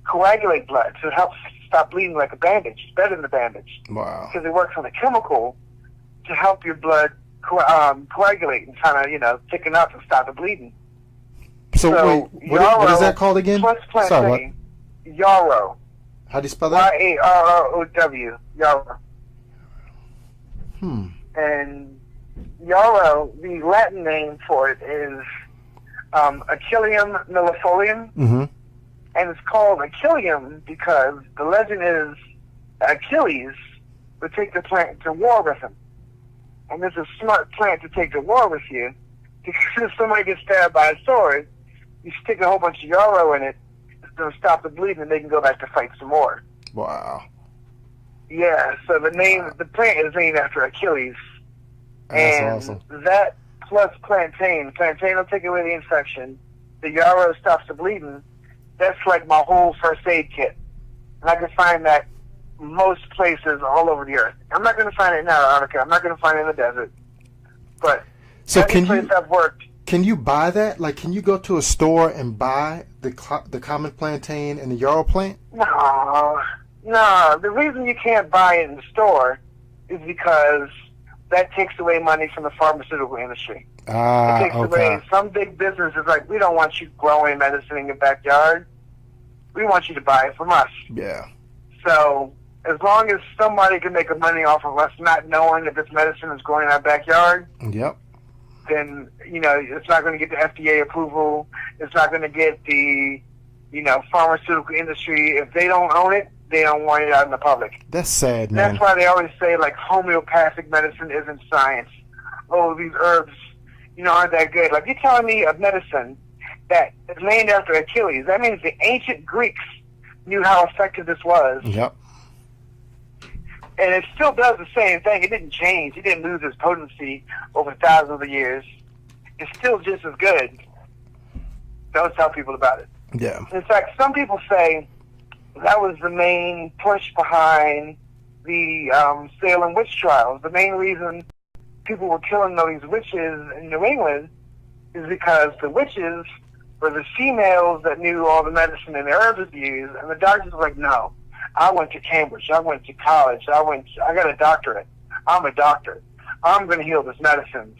A: coagulate blood. So it helps stop bleeding like a bandage. It's better than a bandage.
B: wow.
A: Because it works on a chemical to help your blood coagulate and kind of thicken up and stop the bleeding.
B: So wait, what is that called again?
A: Plus plantain,
B: Sorry, what?
A: yarrow.
B: How do you spell that?
A: Y-A-R-R-O-W, yarrow. And yarrow, the Latin name for it is Achillium millefolium. And it's called Achillium because the legend is Achilles would take the plant to war with him. And it's a smart plant to take to war with you, because if somebody gets stabbed by a sword, you stick a whole bunch of yarrow in it, it'll stop the bleeding, and they can go back to fight some more.
B: Wow.
A: Yeah, so the plant is named after Achilles.
B: That's
A: and
B: awesome.
A: That plus plantain will take away the infection. The yarrow stops the bleeding. That's like my whole first aid kit. And I can find that most places all over the earth. I'm not going to find it in Antarctica. I'm not going to find it in the desert. But
B: So
A: every place I've worked,
B: can you buy that? Like, can you go to a store and buy the common plantain and the yarrow plant?
A: No. The reason you can't buy it in the store is because that takes away money from the pharmaceutical industry. It takes away. Some big businesses like, we don't want you growing medicine in your backyard. We want you to buy it from us.
B: Yeah.
A: So as long as somebody can make a money off of us not knowing that this medicine is growing in our backyard,
B: Yep.
A: then, it's not going to get the FDA approval. It's not going to get the pharmaceutical industry, if they don't own it, they don't want it out in the public.
B: That's sad, man.
A: That's why they always say, like, homeopathic medicine isn't science. Oh, these herbs, aren't that good. Like, you're telling me a medicine that is named after Achilles. That means the ancient Greeks knew how effective this was.
B: Yep.
A: And it still does the same thing. It didn't change. It didn't lose its potency over thousands of years. It's still just as good. Don't tell people about it.
B: Yeah.
A: In fact, some people say that was the main push behind the Salem witch trials. The main reason people were killing all these witches in New England is because the witches were the females that knew all the medicine and the herbs to use, and the doctors were like, no, I went to Cambridge, I went to college, I got a doctorate, I'm a doctor, I'm going to heal this medicines.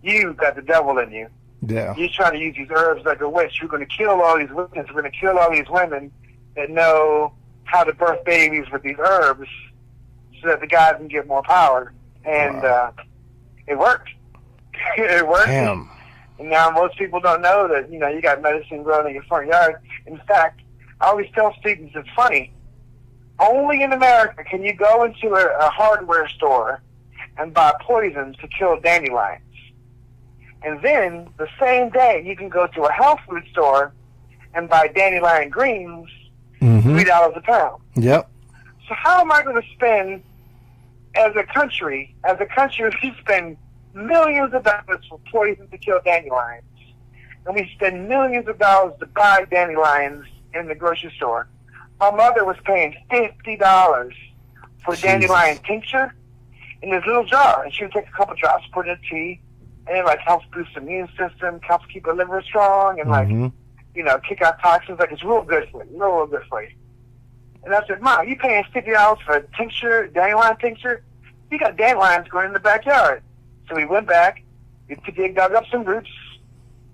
A: You got the devil in you.
B: Yeah.
A: You're trying to use these herbs like a witch. You're going to kill all these witches. We're going to kill all these women that know how to birth babies with these herbs so that the guys can get more power. And it worked. It worked.
B: Damn.
A: And now most people don't know that, you got medicine growing in your front yard. In fact, I always tell students, it's funny. Only in America can you go into a hardware store and buy poison to kill dandelions. And then, the same day, you can go to a health food store and buy dandelion greens, $3 a pound.
B: Yep.
A: So how am I going to spend, as a country, we spend millions of dollars for poison to kill dandelions, and we spend millions of dollars to buy dandelions in the grocery store. My mother was paying $50 for dandelion tincture in this little jar, and she would take a couple drops, put it in tea, and it helps boost the immune system, helps keep the liver strong, and kick out toxins. It's real good for you, real good for you. And I said, Mom, you paying $50 for a tincture, dandelion tincture? You got dandelions growing in the backyard. So we went back, we dug up some roots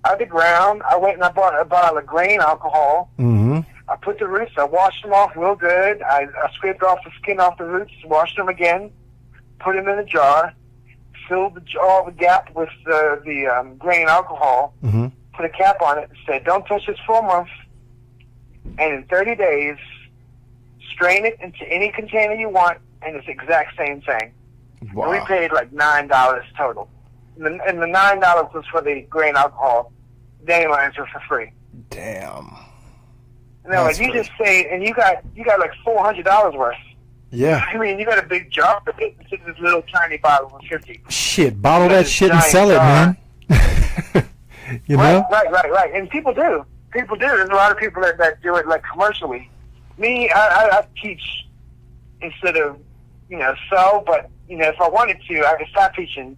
A: out of the ground. I went and I bought a bottle of grain alcohol. I put the roots, I washed them off real good. I scraped off the skin off the roots, washed them again, put them in a jar, filled the gap with the grain alcohol, put a cap on it, and said, don't touch this for a month. And in 30 days, strain it into any container you want, and it's the exact same thing.
B: Wow.
A: And we paid like $9 total. And the $9 was for the grain alcohol. Dandelions were for free.
B: Damn.
A: And they're like, you just say, and you got like $400 worth.
B: Yeah.
A: I mean, you got a big jar of it. It's this little tiny bottle for 50.
B: Shit, bottle that shit and sell it, man. You know?
A: Right. And people do. There's a lot of people that do it like commercially. Me, I teach instead of, sell, but, if I wanted to, I could stop teaching,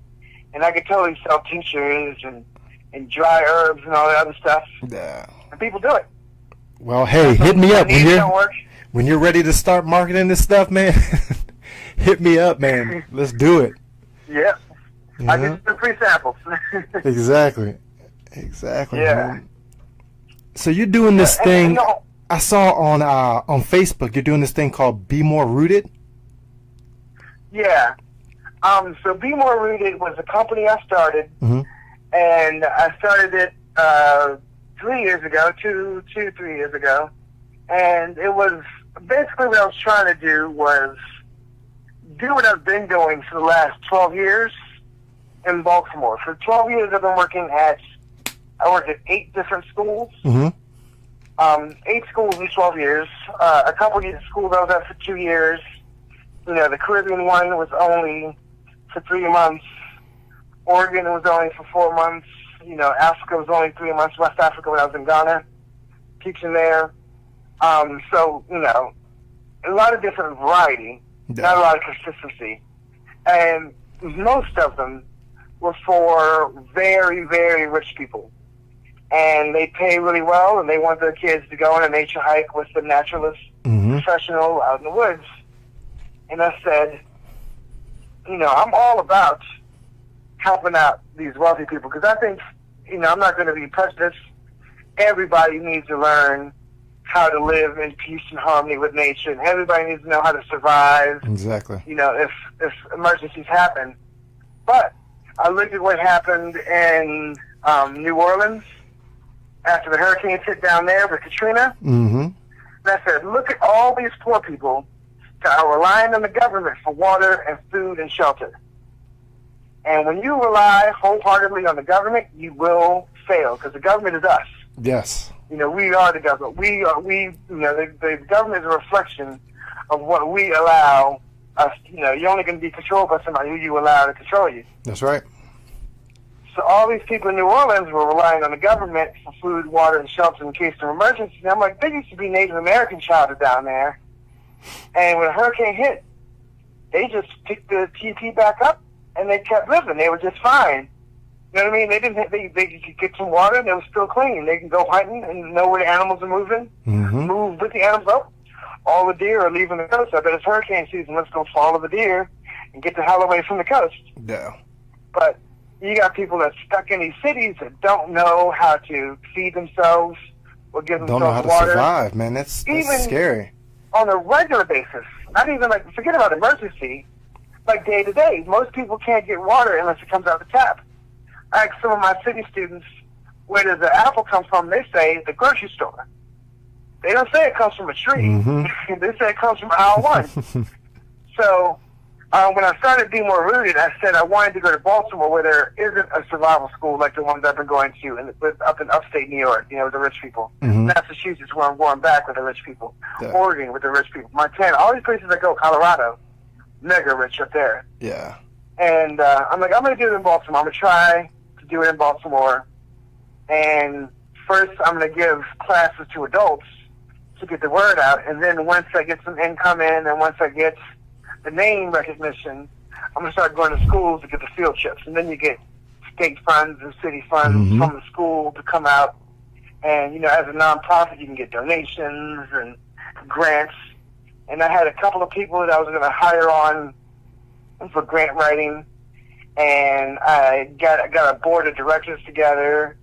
A: and I could totally sell tinctures and dry herbs and all that other stuff.
B: Yeah.
A: And people do it.
B: Well, hey, hit me up when you're ready to start marketing this stuff, man. Hit me up, man. Let's do it.
A: Yeah. I just do free samples.
B: Exactly. Yeah. Man. So you're doing this thing. I saw on Facebook. You're doing this thing called Be More Rooted.
A: Yeah. So Be More Rooted was a company I started, and I started it 3 years ago, 3 years ago, and it was basically what I was trying to do was do what I've been doing for the last 12 years in Baltimore. For 12 years, I've been I worked at 8 different schools. 8 schools in 12 years. A couple of schools I was at for 2 years. The Caribbean one was only for 3 months. Oregon was only for 4 months. Africa was only 3 months. West Africa when I was in Ghana, teaching there. So, a lot of different variety, not a lot of consistency. And most of them were for very, very rich people. And they pay really well, and they want their kids to go on a nature hike with the naturalist professional out in the woods. And I said, I'm all about helping out these wealthy people, because I think, I'm not going to be prejudiced. Everybody needs to learn how to live in peace and harmony with nature, and everybody needs to know how to survive.
B: Exactly.
A: If emergencies happen. But I looked at what happened in New Orleans after the hurricanes hit down there with Katrina.
B: Mm-hmm.
A: And I said, look at all these poor people that are relying on the government for water and food and shelter. And when you rely wholeheartedly on the government, you will fail, because the government is us.
B: Yes.
A: You know, we are the government. The government is a reflection of what we allow us. You know, you're only going to be controlled by somebody who you allow to control you.
B: That's right.
A: So all these people in New Orleans were relying on the government for food, water, and shelter in case of emergency. And I'm like, there used to be Native American shelter down there. And when a hurricane hit, they just picked the TP back up and they kept living. They were just fine. You know what I mean? They could get some water and they were still clean. They can go hunting and know where the animals are moving, move with the animals up. All the deer are leaving the coast. I bet it's hurricane season. Let's go follow the deer and get the hell away from the coast.
B: Yeah.
A: But you got people that's stuck in these cities that don't know how to feed themselves or give themselves water.
B: Don't know how to survive, man. That's scary.
A: On a regular basis, not even like, forget about emergency, like day to day. Most people can't get water unless it comes out the tap. I asked some of my city students, where does the apple come from? They say the grocery store. They don't say it comes from a tree.
B: Mm-hmm.
A: They say it comes from aisle one. So when I started being more rooted, I said I wanted to go to Baltimore, where there isn't a survival school like the ones I've been going to up in upstate New York, you know, with the rich people.
B: Mm-hmm.
A: Massachusetts, where I'm going back with the rich people.
B: Yeah.
A: Oregon with the rich people. Montana, all these places I go, Colorado, mega rich up there.
B: Yeah.
A: And I'm like, I'm going to do it in Baltimore. I'm going to try to do it in Baltimore. And first, I'm going to give classes to adults to get the word out. And then once I get some income in and once I get the name recognition, I'm going to start going to schools to get the field trips. And then you get state funds and city funds from the school to come out. And, you know, as a nonprofit, you can get donations and grants. And I had a couple of people that I was going to hire on for grant writing. And I got a board of directors together.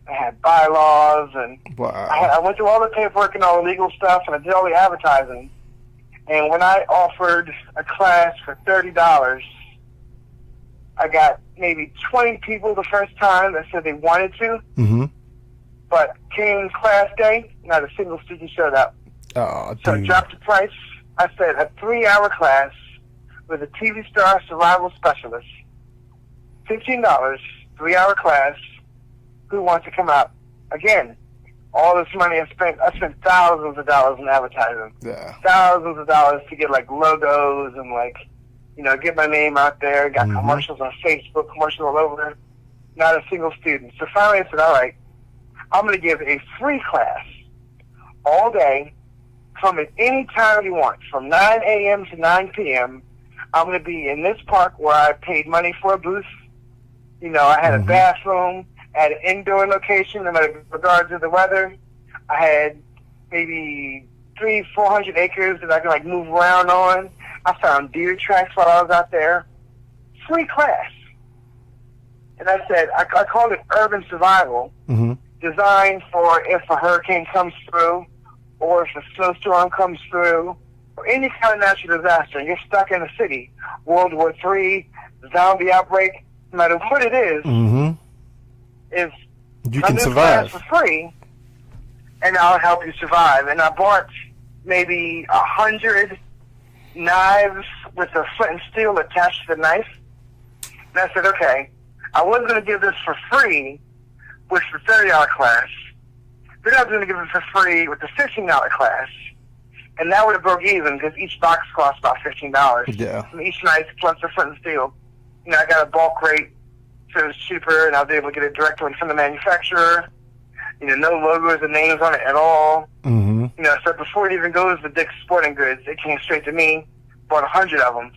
A: I had bylaws, and I went through all the paperwork and all the legal stuff, and I did all the advertising. And when I offered a class for $30, I got maybe 20 people the first time that said they wanted to. Mm-hmm. But came class day, not a single student showed up.
B: Oh,
A: so I dropped the price. I said a 3-hour class with a TV star survival specialist. $15, 3-hour class. Who wants to come out? Again, all this money I spent thousands of dollars in advertising.
B: Yeah.
A: Thousands of dollars to get like logos and like, you know, get my name out there. Got commercials on Facebook, commercials all over. Not a single student. So finally I said, all right, I'm going to give a free class all day. Come at any time you want, from 9 a.m. to 9 p.m. I'm going to be in this park where I paid money for a booth. You know, I had a bathroom. I had an indoor location in regards to the weather. I had maybe 300-400 acres that I could like move around on. I found deer tracks while I was out there. Free class. And I said, I called it urban survival, designed for if a hurricane comes through, or if a snowstorm comes through, or any kind of natural disaster, and you're stuck in a city, World War III, zombie outbreak, no matter what it is, if
B: you can survive
A: for free, and I'll help you survive. And I bought maybe 100 knives with a flint and steel attached to the knife. And I said, okay, I was going to give this for free with the $30 class. Then I was going to give it for free with the $15 class. And that would have broke even because each box cost about $15.
B: Yeah.
A: And each knife plus the flint and steel. You know, I got a bulk rate. So it was cheaper, and I was able to get it directly from the manufacturer. You know, no logos and names on it at all. You know, so before it even goes to Dick's Sporting Goods, it came straight to me. Bought 100 of them,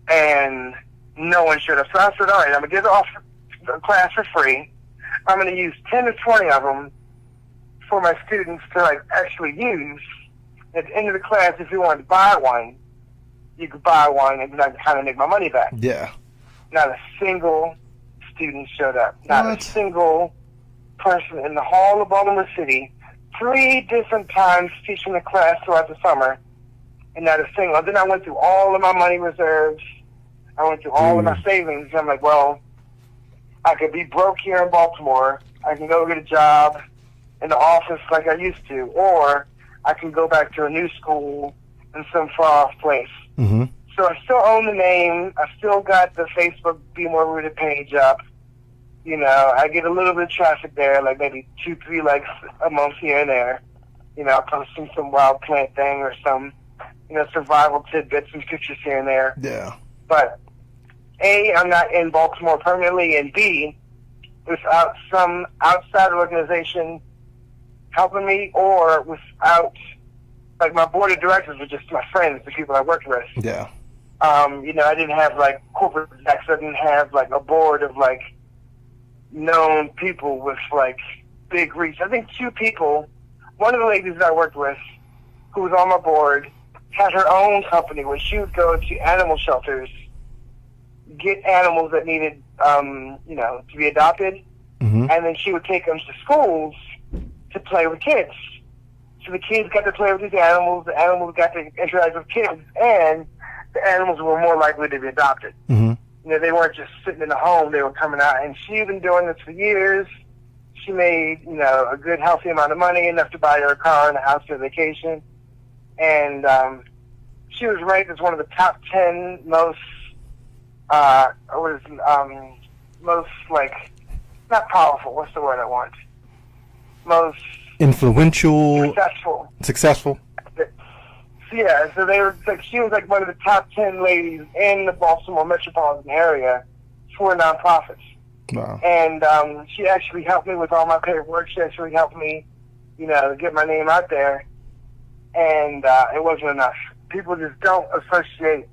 A: and no one showed up. So I said, all right, I'm going to give the class for free. I'm going to use 10 to 20 of them for my students to like actually use. At the end of the class, if you wanted to buy one, you could buy one, and then I could kind of make my money back.
B: Yeah.
A: Not a single student showed up. Not a single person in the whole of Baltimore City. 3 different times teaching the class throughout the summer, and not a single. Then I went through all of my money reserves. I went through all of my savings. I'm like, well, I could be broke here in Baltimore. I can go get a job, in the office like I used to, or I can go back to a new school in some far-off place.
B: Mm-hmm.
A: So I still own the name. I still got the Facebook Be More Rooted page up. You know, I get a little bit of traffic there, like maybe 2-3 likes a month here and there. You know, posting some wild plant thing or some, you know, survival tidbits and pictures here and there.
B: Yeah.
A: But A, I'm not in Baltimore permanently, and B, without some outside organization helping me, or without, like, my board of directors were just my friends, the people I worked with.
B: Yeah.
A: You know, I didn't have, like, corporate execs. I didn't have, like, a board of, like, known people with, like, big reach. I think 2 people, one of the ladies that I worked with, who was on my board, had her own company where she would go to animal shelters, get animals that needed, you know, to be adopted,
B: Mm-hmm.
A: and then she would take them to schools to play with kids. So the kids got to play with these animals, the animals got to interact with kids, and the animals were more likely to be adopted.
B: Mm-hmm.
A: You know, they weren't just sitting in the home, they were coming out. And she'd been doing this for years. She made, you know, a good, healthy amount of money, enough to buy her a car and a house for vacation. And she was ranked as one of the top 10 most, most, like, not powerful, what's the word I want? Most
B: Influential.
A: successful.
B: Successful.
A: Yeah, so they were like, she was like one of the top 10 ladies in the Baltimore metropolitan area for nonprofits.
B: Wow.
A: And she actually helped me with all my paperwork. She actually helped me, you know, get my name out there. And it wasn't enough. People just don't associate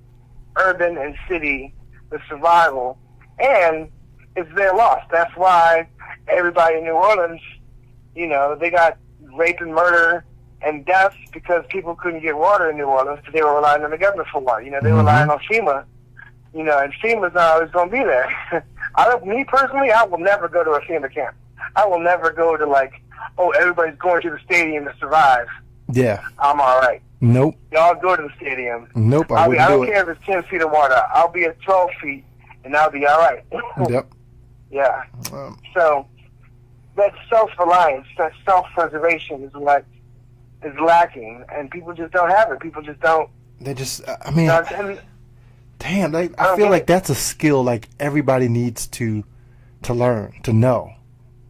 A: urban and city with survival. And it's their loss. That's why everybody in New Orleans, you know, they got rape and murder and deaths because people couldn't get water in New Orleans because they were relying on the government for water. You know, they were relying on FEMA. You know, and FEMA's not always going to be there. Me personally, I will never go to a FEMA camp. I will never go to, like, oh, everybody's going to the stadium to survive.
B: Yeah.
A: I'm all right.
B: Nope.
A: Y'all go to the stadium.
B: Nope,
A: I
B: wouldn't
A: don't
B: do
A: care if it's 10 feet of water. I'll be at 12 feet, and I'll be all right.
B: Yep.
A: Yeah. So that self-reliance, that self-preservation is what is lacking, and people just don't have it. People just don't.
B: They just, I mean, damn, I feel like that's a skill like everybody needs to learn, to know,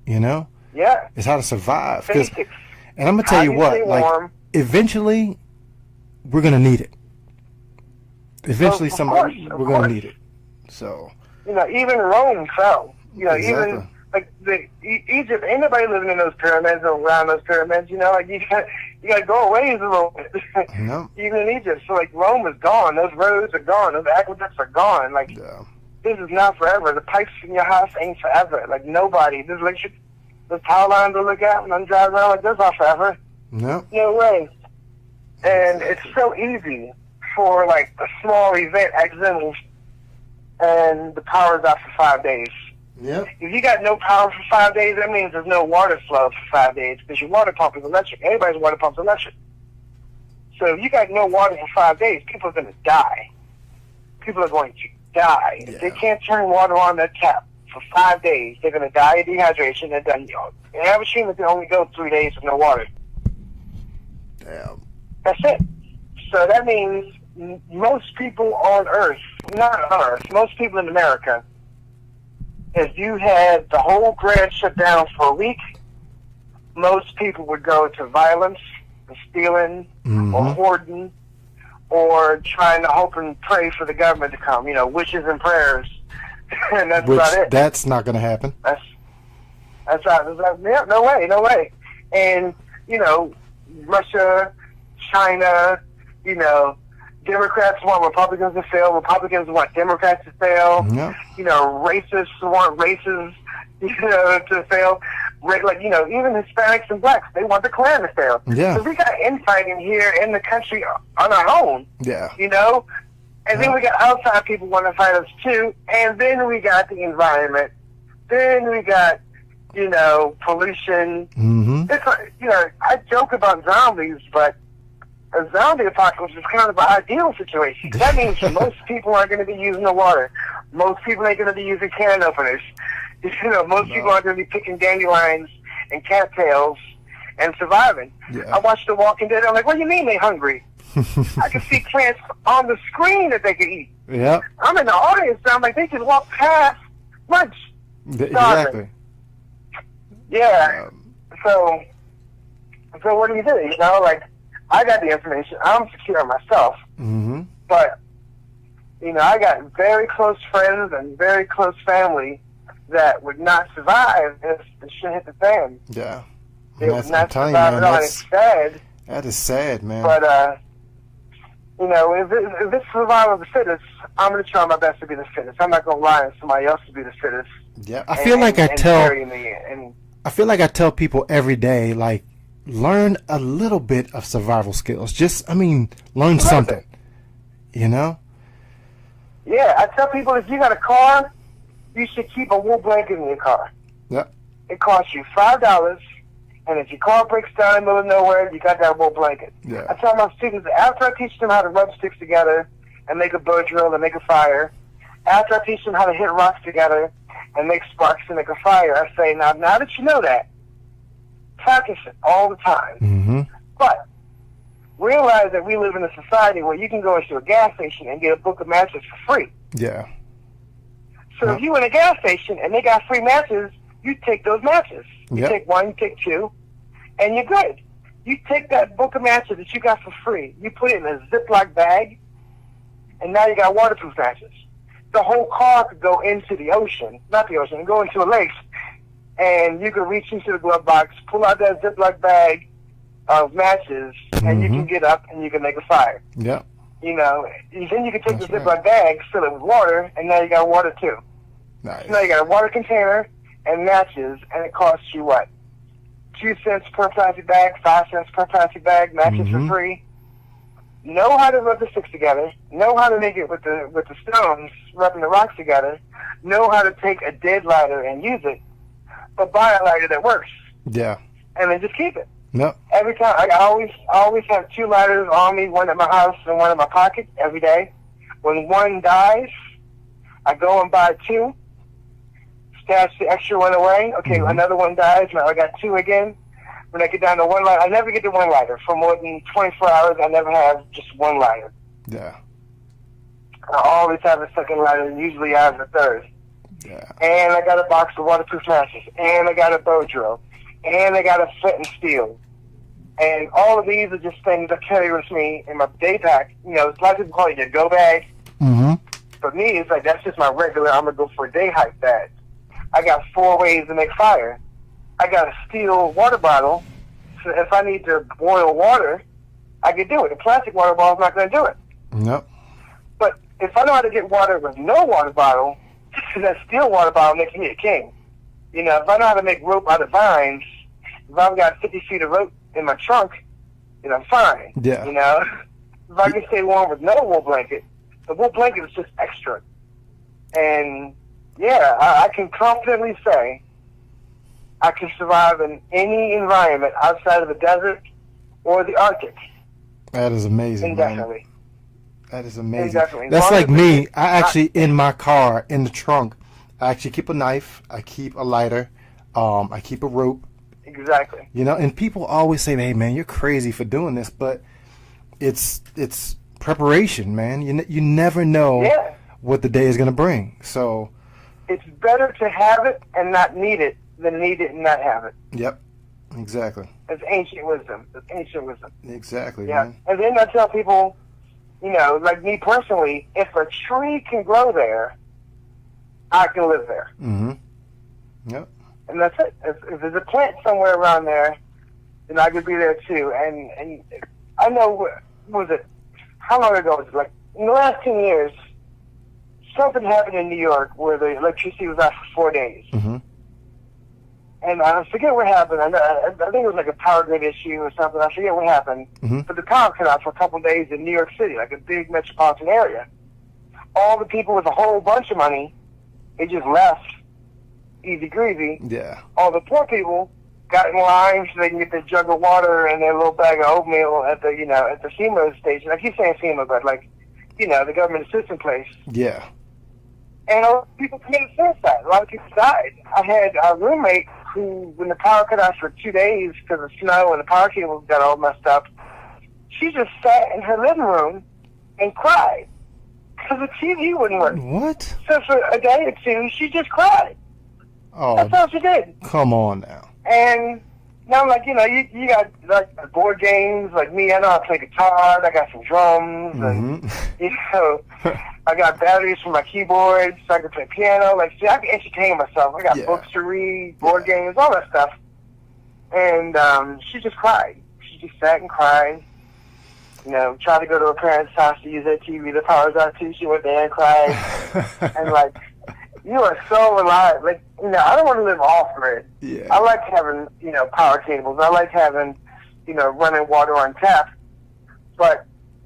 B: you know?
A: Yeah.
B: Is how to survive.
A: Basics.
B: And I'm going to tell you what, like, eventually we're going to need it. Eventually we're going to need it. So.
A: You know, even Rome fell. You know,
B: Exactly.
A: even like Egypt, ain't nobody living in those pyramids or around those pyramids. You know, like you got to go away a little bit.
B: No.
A: Even in Egypt, so like Rome is gone. Those roads are gone. Those aqueducts are gone. Like this is not forever. The pipes in your house ain't forever. Like nobody. There's electric. The power lines to look at when I'm driving around, like those are forever.
B: No.
A: No way. And it's so easy for like a small event accidental, and the power's out for 5 days.
B: Yep.
A: If you got no power for 5 days, that means there's no water flow for 5 days because your water pump is electric. Everybody's water pump's electric. So if you got no water for 5 days, people are going to die. People are going to die.
B: Yeah.
A: If they can't turn water on their tap for 5 days, they're going to die of dehydration. And then, the average human can only go 3 days with no water.
B: Damn.
A: That's it. So that means most people on Earth, not on Earth, most people in America, if you had the whole grid shut down for a week, most people would go to violence, and stealing, or hoarding, or trying to hope and pray for the government to come. You know, wishes and prayers, and that's about it.
B: That's not going to happen.
A: That's yeah, no way. And you know, Russia, China, you know, Democrats want Republicans to fail. Republicans want Democrats to fail.
B: Yep.
A: You know, racists want races, you know, to fail. Like, you know, even Hispanics and blacks, they want the Klan to fail.
B: Yeah.
A: So we got infighting here in the country on our own.
B: Yeah.
A: You know? And then we got outside people want to fight us too. And then we got the environment. Then we got, you know, pollution. It's like, you know, I joke about zombies, but a zombie apocalypse is kind of an ideal situation. That means most people aren't going to be using the water. Most people ain't going to be using can openers. You know, most people aren't going to be picking dandelions and cattails and surviving.
B: Yeah.
A: I watched The Walking Dead. I'm like, what do you mean they hungry? I can see plants on the screen that they can eat.
B: Yep.
A: I'm in the audience, and I'm like, they just walk past lunch.
B: Exactly.
A: Yeah. So what do? You know, like, I got the information. I'm secure myself.
B: Mm-hmm.
A: But, you know, I got very close friends and very close family that would not survive if the shit hit the fan.
B: Yeah.
A: They would not survive at all. It's sad.
B: That is sad, man.
A: But, you know, if it's survival of the fittest, I'm going to try my best to be the fittest. I'm not going to lie on somebody else to be the fittest.
B: Yeah, I feel like I tell people every day, like, learn a little bit of survival skills. Just, I mean, learn something. You know?
A: Yeah, I tell people if you got a car, you should keep a wool blanket in your car.
B: Yep.
A: It costs you $5, and if your car breaks down in the middle of nowhere, you got that wool blanket.
B: Yeah.
A: I tell my students, after I teach them how to rub sticks together and make a bow drill and make a fire, after I teach them how to hit rocks together and make sparks and make a fire, I say, now that you know that, practice it all the time.
B: Mm-hmm.
A: But realize that we live in a society where you can go into a gas station and get a book of matches for free.
B: Yeah.
A: So if you in a gas station and they got free matches, you take those matches. You take one, you take two, and you're good. You take that book of matches that you got for free, you put it in a Ziploc bag, and now you got waterproof matches. The whole car could go into the ocean, not the ocean, go into a lake, and you could reach into the glove box, pull out that Ziploc bag of matches, and you can get up and you can make a fire.
B: Yeah.
A: You know, then you can take the Ziploc bag, fill it with water, and now you got water too.
B: Nice.
A: So now you got a water container and matches, and it costs you what? 2 cents per plastic bag, 5 cents per plastic bag, matches for free. Know how to rub the sticks together. Know how to make it with the stones, rubbing the rocks together. Know how to take a dead lighter and use it, but buy a lighter that works.
B: Yeah.
A: And then just keep it.
B: Yep.
A: Every time, I always have 2 lighters on me, one at my house and one in my pocket every day. When one dies, I go and buy 2, stash the extra one away. Okay, another one dies, now I got 2 again. When I get down to 1 lighter, I never get to 1 lighter. For more than 24 hours, I never have just 1 lighter.
B: Yeah.
A: I always have a second lighter, and usually I have a third.
B: Yeah.
A: And I got a box of waterproof matches, and I got a bow drill, and I got a flint and steel. And all of these are just things I carry with me in my day pack. You know, a lot of people call it your go bag.
B: Mm-hmm.
A: For me, it's like that's just my regular, I'm going to go for a day hike bag. I got 4 ways to make fire. I got a steel water bottle, so if I need to boil water, I can do it. A plastic water bottle is not going to do it.
B: Nope.
A: But if I know how to get water with no water bottle, that steel water bottle makes me a king. You know, if I know how to make rope out of vines, if I've got 50 feet of rope in my trunk, then I'm fine.
B: Yeah.
A: You know, if I can stay warm with no wool blanket, the wool blanket is just extra. And yeah, I can confidently say I can survive in any environment outside of the desert or the Arctic.
B: That is amazing,
A: Indefinitely.
B: man. That is amazing.
A: Indefinitely.
B: That's like me. I actually, in my car, in the trunk, I actually keep a knife. I keep a lighter. I keep a rope.
A: Exactly.
B: You know, and people always say, "Hey, man, you're crazy for doing this," but it's preparation, man. You never know what the day is going to bring. So
A: it's better to have it and not need it than need it and not have it.
B: Yep. Exactly.
A: It's ancient wisdom. It's ancient wisdom.
B: Exactly.
A: Yeah.
B: Man.
A: And then I tell people, you know, like me personally, if a tree can grow there, I can live there.
B: Mm-hmm. Yep.
A: And that's it. If there's a plant somewhere around there, then I could be there too. And I know, what was it? How long ago was it? Like in the last 10 years, something happened in New York where the electricity was out for 4 days.
B: Mm-hmm.
A: And I forget what happened. I think it was like a power grid issue or something. I forget what happened.
B: Mm-hmm.
A: But the power cut out for a couple of days in New York City, like a big metropolitan area. All the people with a whole bunch of money, they just left. Easy greasy.
B: Yeah.
A: All the poor people got in line so they can get their jug of water and their little bag of oatmeal at the FEMA station. I keep saying FEMA, but the government assistance place.
B: Yeah.
A: And a lot of people committed suicide. A lot of people died. I had a roommate who, when the power cut out for 2 days because of snow and the power cables got all messed up, she just sat in her living room and cried because the TV wouldn't work.
B: What?
A: So for a day or two, she just cried.
B: Oh,
A: that's all she did.
B: Come on now.
A: And now I'm like, you got like board games. Like me, I know how to play guitar. I got some drums, and I got batteries for my keyboard, so I can play piano. Like, see, I can entertain myself. I got books to read, board games, all that stuff. And she just cried. She just sat and cried. Tried to go to her parents' house to use their TV. The power's out too. She went there and cried. And like, you are so reliant. Like, I don't want to live off grid.
B: Yeah.
A: I like having, power cables. I like having, running water on tap. But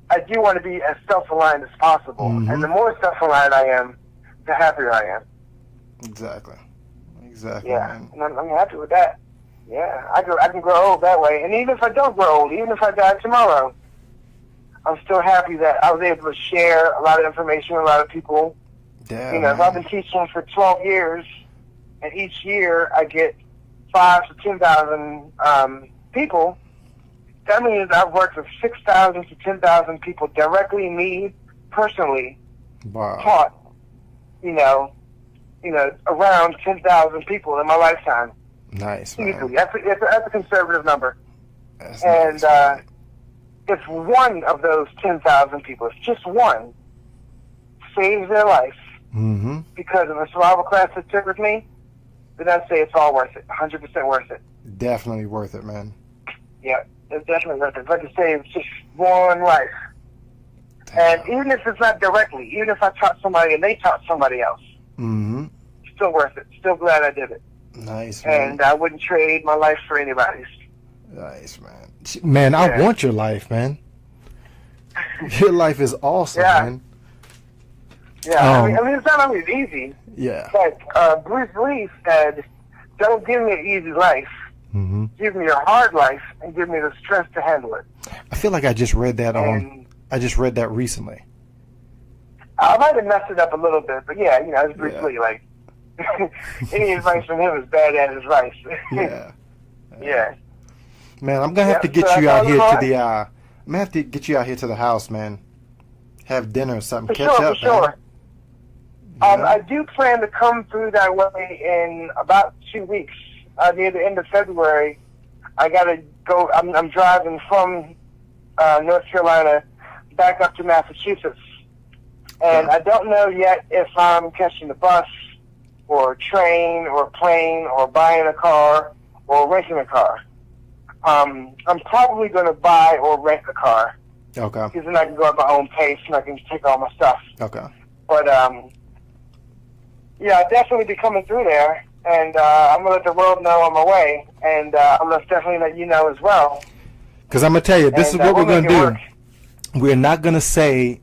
A: I do want to be as self-reliant as possible.
B: Mm-hmm.
A: And the more self-reliant I am, the happier I am.
B: Exactly.
A: Yeah, and I'm happy with that. Yeah, I can grow old that way. And even if I don't grow old, even if I die tomorrow, I'm still happy that I was able to share a lot of information with a lot of people.
B: Yeah,
A: if I've been teaching for 12 years, and each year I get 5,000 to 10,000 people, that means I've worked with 6,000 to 10,000 people directly, me personally, taught, around 10,000 people in my lifetime.
B: Nice, man.
A: Easily. That's a conservative number.
B: That's
A: and
B: nice,
A: if one of those 10,000 people, if just one, saves their life because of a survival class that took with me, then I'd say it's all worth it. 100% worth it.
B: Definitely worth it, man.
A: Yeah, it's definitely worth it. Like I say, it's just one life. And even if it's not directly, even if I taught somebody and they taught somebody else, still worth it. Still glad I did it.
B: Nice, man.
A: And I wouldn't trade my life for anybody's.
B: Nice, man. Man, I want your life, man. Your life is awesome, man.
A: Yeah, I mean, it's not always easy.
B: Yeah.
A: But Bruce Lee said, don't give me an easy life. Give me a hard life and give me the strength to handle it.
B: I feel like I just read that I just read that recently.
A: I might have messed it up a little bit, but yeah, it's Bruce Lee. Like, any advice from him is bad as advice. Yeah.
B: Man, I'm gonna have to get you out here to the. I'm gonna have to get you out here to the house, man. Have dinner or something. Catch up,
A: for sure. I do plan to come through that way in about 2 weeks. Near the end of February, I gotta go. I'm driving from North Carolina back up to Massachusetts, and I don't know yet if I'm catching the bus or train or plane or buying a car or renting a car. I'm probably going to buy or rent a car.
B: Okay.
A: Because then I can go at my own pace and I can take all my stuff.
B: Okay.
A: But, yeah, I'll definitely be coming through there. And I'm going to let the world know on my way. And I'm going to definitely let you know as well.
B: Because I'm going to tell you, this is what we're going to do. We're not going to say,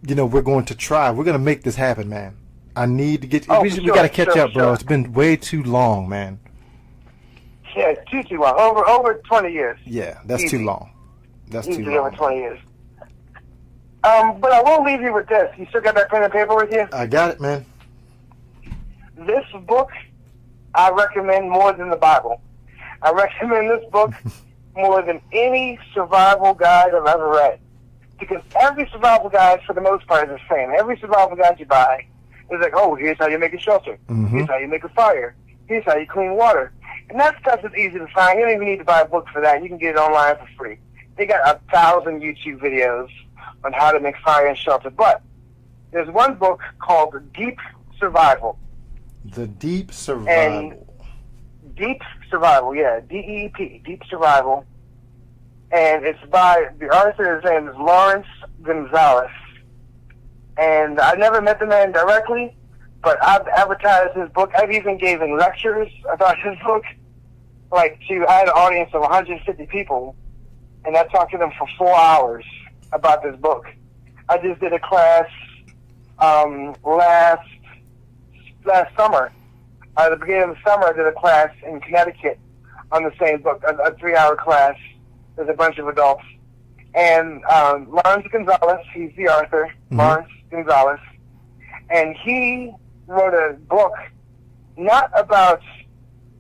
B: we're going to try. We're going to make this happen, man. I need to get... we got to catch up, bro. It's been way too long, man.
A: Yeah, it's too long. Over 20 years.
B: Yeah, that's
A: Easy.
B: too long. That's too long.
A: Over 20 years. But I will leave you with this. You still got that pen and paper with you?
B: I got it, man.
A: This book, I recommend more than the Bible. I recommend this book more than any survival guide I've ever read. Because every survival guide, for the most part, is the same. Every survival guide you buy is like, oh, here's how you make a shelter. Here's how you make a fire. Here's how you clean water. And that stuff is easy to find. You don't even need to buy a book for that. You can get it online for free. They got 1,000 YouTube videos on how to make fire and shelter. But there's one book called Deep Survival.
B: The Deep Survival.
A: And Deep Survival, yeah, DEEP, Deep Survival. And it's by, the author, his name is Clarence Gonzalez. And I never met the man directly, but I've advertised his book. I've even given lectures about his book. I had an audience of 150 people, and I talked to them for 4 hours about this book. I just did a class last summer. At the beginning of the summer, I did a class in Connecticut on the same book, a 3-hour class. There's a bunch of adults. And Lawrence Gonzalez, he's the author, Lawrence Gonzalez, and he wrote a book not about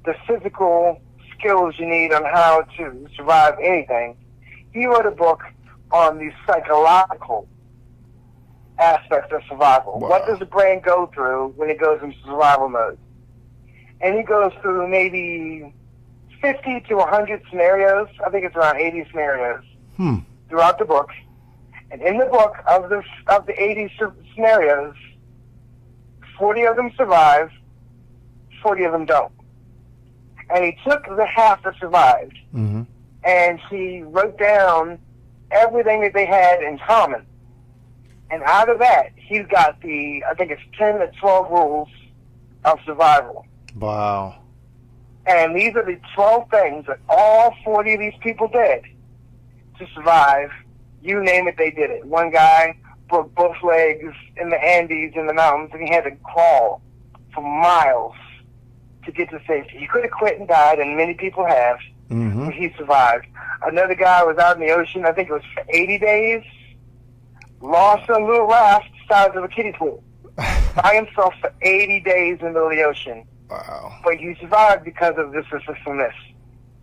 A: the physical skills you need on how to survive anything. He wrote a book on the psychological aspects of survival.
B: Wow.
A: What does the brain go through when it goes into survival mode? And he goes through maybe 50 to 100 scenarios. I think it's around 80 scenarios throughout the book. And in the book, of the 80 scenarios, 40 of them survive, 40 of them don't. And he took the half that survived, and he wrote down everything that they had in common. And out of that, he's got I think it's 10 to 12 rules of survival.
B: Wow.
A: And these are the 12 things that all 40 of these people did to survive. You name it, they did it. One guy broke both legs in the Andes in the mountains, and he had to crawl for miles to get to safety. He could have quit and died, and many people have, but he survived. Another guy was out in the ocean, I think it was for 80 days, lost a little raft the size of a kiddie pool by himself for 80 days in the middle of the ocean.
B: Wow.
A: But he survived because of this.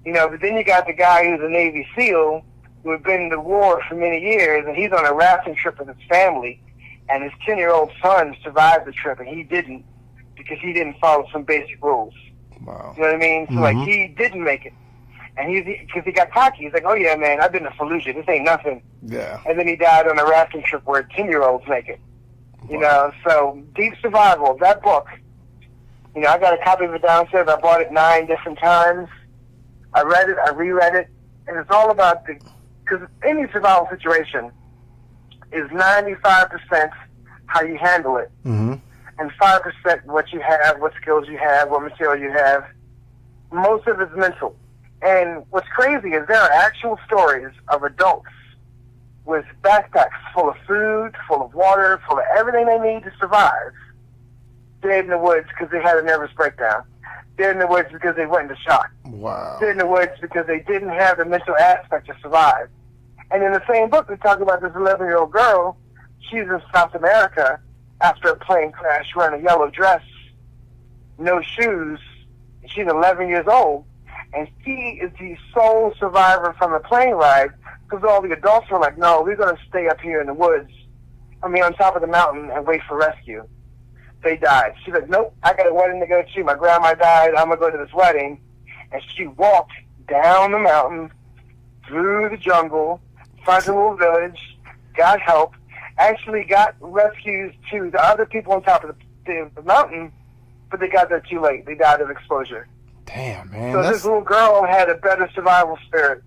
A: You know, but then you got the guy who's a Navy SEAL who had been in the war for many years, and he's on a rafting trip with his family, and his 10-year-old son survived the trip, and he didn't because he didn't follow some basic rules.
B: Wow.
A: You know what I mean? So, like, he didn't make it. And because he got cocky. He's like, oh, yeah, man, I've been to Fallujah. This ain't nothing.
B: Yeah.
A: And then he died on a rafting trip where 10-year-olds make it. You know, so Deep Survival, that book, you know, I got a copy of it downstairs. I bought it 9 different times. I read it, I reread it, and it's all about because any survival situation is 95% how you handle it, and 5% what you have, what skills you have, what material you have. Most of it's mental. And what's crazy is there are actual stories of adults with backpacks full of food, full of water, full of everything they need to survive, dead in the woods because they had a nervous breakdown. Dead in the woods because they went into shock.
B: Wow.
A: Dead in the woods because they didn't have the mental aspect to survive. And in the same book, we talk about this 11-year-old girl. She's in South America after a plane crash, wearing a yellow dress, no shoes. She's 11 years old, and she is the sole survivor from the plane ride because all the adults were like, no, we're going to stay up here in the woods, on top of the mountain and wait for rescue. They died. She's like, nope, I got a wedding to go to. My grandma died. I'm going to go to this wedding. And she walked down the mountain, through the jungle, found a little village, got help, actually got rescues to the other people on top of the mountain, but they got there too late. They died of exposure.
B: Damn, man.
A: So this little girl had a better survival spirit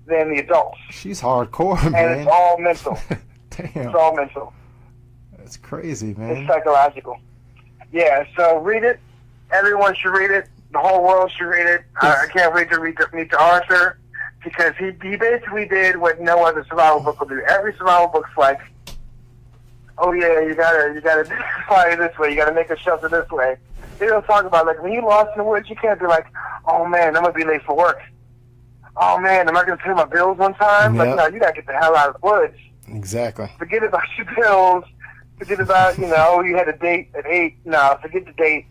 A: than the adults.
B: She's hardcore, man.
A: And it's all mental.
B: Damn.
A: It's all mental.
B: That's crazy, man.
A: It's psychological. Yeah, so read it. Everyone should read it. The whole world should read it. I can't wait to meet Arthur because he basically did what no other survival book will do. Every survival book's like, oh yeah, you gotta fire this way, you gotta make a shelter this way. They don't talk about like when you lost in the woods, you can't be like, oh man, I'm gonna be late for work. Oh man, am I gonna pay my bills on time?
B: Yep.
A: Like no, you gotta get the hell out of the woods.
B: Exactly.
A: Forget about your bills. Forget about, you had a date at 8. No, forget the date.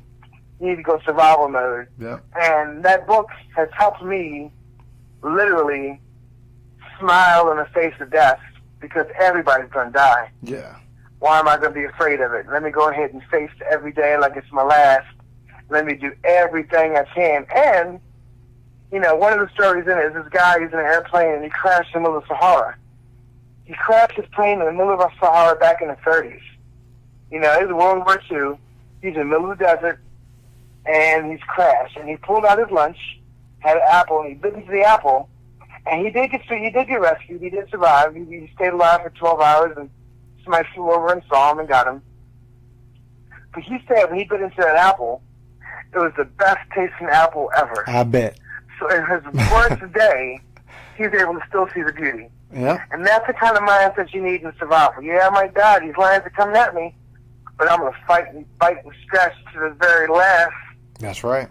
A: You need to go survival mode.
B: Yep.
A: And that book has helped me literally smile in the face of death because everybody's going to die.
B: Yeah.
A: Why am I going to be afraid of it? Let me go ahead and face every day like it's my last. Let me do everything I can. And, one of the stories in it is this guy who's in an airplane and he crashed in the middle of the Sahara. He crashed his plane in the middle of the Sahara back in the 30s. It was World War II. He's in the middle of the desert, and he's crashed. And he pulled out his lunch, had an apple, and he bit into the apple. And he did get rescued. He did survive. He stayed alive for 12 hours, and somebody flew over and saw him and got him. But he said when he bit into that apple, it was the best tasting apple ever.
B: I bet.
A: So in his worst day, he was able to still see the beauty.
B: Yeah.
A: And that's the kind of mindset you need in survival. Yeah, I might die. These lions are coming at me, but I'm going to fight and bite and scratch to the very last.
B: That's right.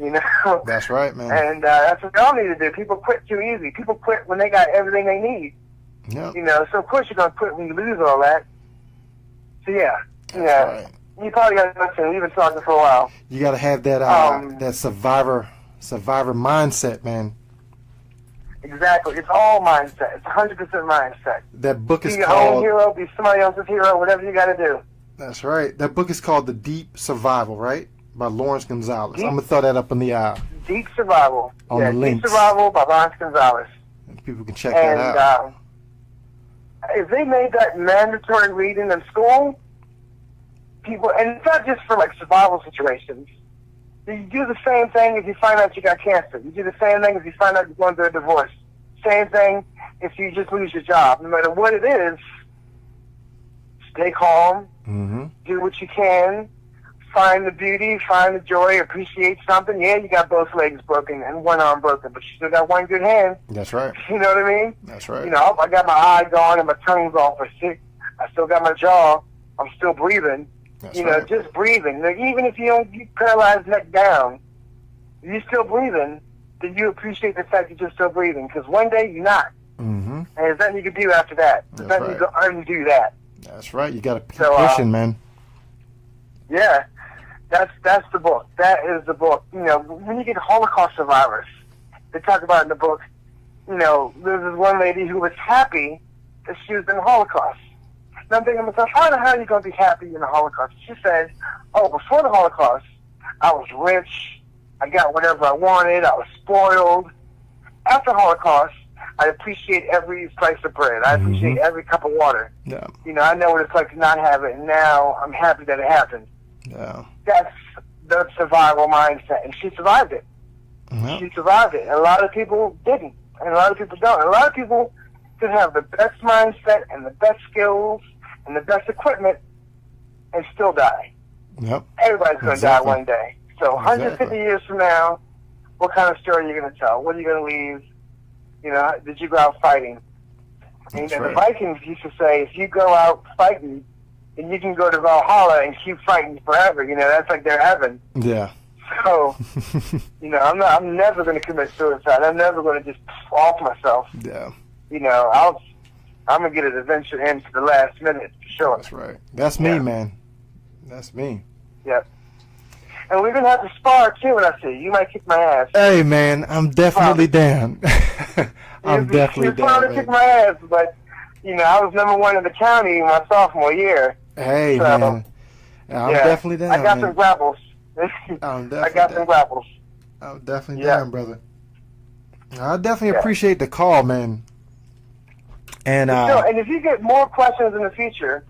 B: That's right, man.
A: And that's what they all need to do. People quit too easy. People quit when they got everything they need.
B: Yeah.
A: So of course you're going to quit when you lose all that. So yeah.
B: Right.
A: You probably got to listen. We've been talking for a while.
B: You got to have that that survivor Survivor mindset, man.
A: Exactly. It's all mindset. It's 100% mindset.
B: That book is
A: be your
B: called...
A: own hero, be somebody else's hero, whatever you got to do.
B: That's right. That book is called The Deep Survival, right? By Lawrence Gonzalez. I'm going to throw that up in the...
A: Deep Survival.
B: On the links.
A: Deep Survival by Lawrence Gonzalez.
B: People can check that out.
A: If they made that mandatory reading in school, people, and it's not just for like survival situations. You do the same thing if you find out you got cancer. You do the same thing if you find out you're going through a divorce. Same thing if you just lose your job. No matter what it is, stay calm, do what you can, find the beauty, find the joy, appreciate something. Yeah, you got both legs broken and one arm broken, but you still got one good hand.
B: That's right.
A: You know what I mean?
B: That's right.
A: You know, I got my eye gone and my tongue's off. I still got my jaw. I'm still breathing.
B: That's
A: you know,
B: right.
A: just breathing. Like, even if you don't get paralyzed neck down, if you're still breathing, then you appreciate the fact that you're still breathing. Because one day you're not. And there's nothing you can do after that. There's nothing you can undo that.
B: That's right. You got to keep pushing, man.
A: Yeah. That's the book. That is the book. You know, when you get Holocaust survivors, they talk about in the book, you know, there's this one lady who was happy that she was in the Holocaust. And I'm thinking to myself, how the hell are you going to be happy in the Holocaust? She said, oh, before the Holocaust, I was rich. I got whatever I wanted. I was spoiled. After the Holocaust, I appreciate every slice of bread. I appreciate every cup of water.
B: Yeah.
A: You know, I know what it's like to not have it, and now I'm happy that it happened.
B: Yeah.
A: That's the survival mindset, and she survived it. She survived it. And a lot of people didn't, and a lot of people don't. And a lot of people could have the best mindset and the best skills and the best equipment and still die.
B: Yep.
A: Everybody's going to die one day. So 150 years from now, what kind of story are you going to tell? What are you going to leave? You know, did you go out fighting? And the Vikings used to say, if you go out fighting, and you can go to Valhalla and keep fighting forever. You know, that's like their heaven.
B: Yeah.
A: So, you know, I'm never going to commit suicide. I'm never going to just off myself.
B: Yeah.
A: You know, I'm going to get an adventure in to the last minute, for sure.
B: That's right. That's me, man. That's me.
A: Yep. And we're going to have to spar, too, when I see you. You might kick my ass.
B: Hey, man, I'm definitely down. I'm definitely down.
A: You're probably kick my ass, but, you know, I was #1 in the county my sophomore year.
B: Hey,
A: so,
B: man. I'm definitely down.
A: I got some grapples.
B: I'm definitely
A: I got some grapples.
B: I'm definitely down, brother. I definitely appreciate the call, man. And
A: and if you get more questions in the future,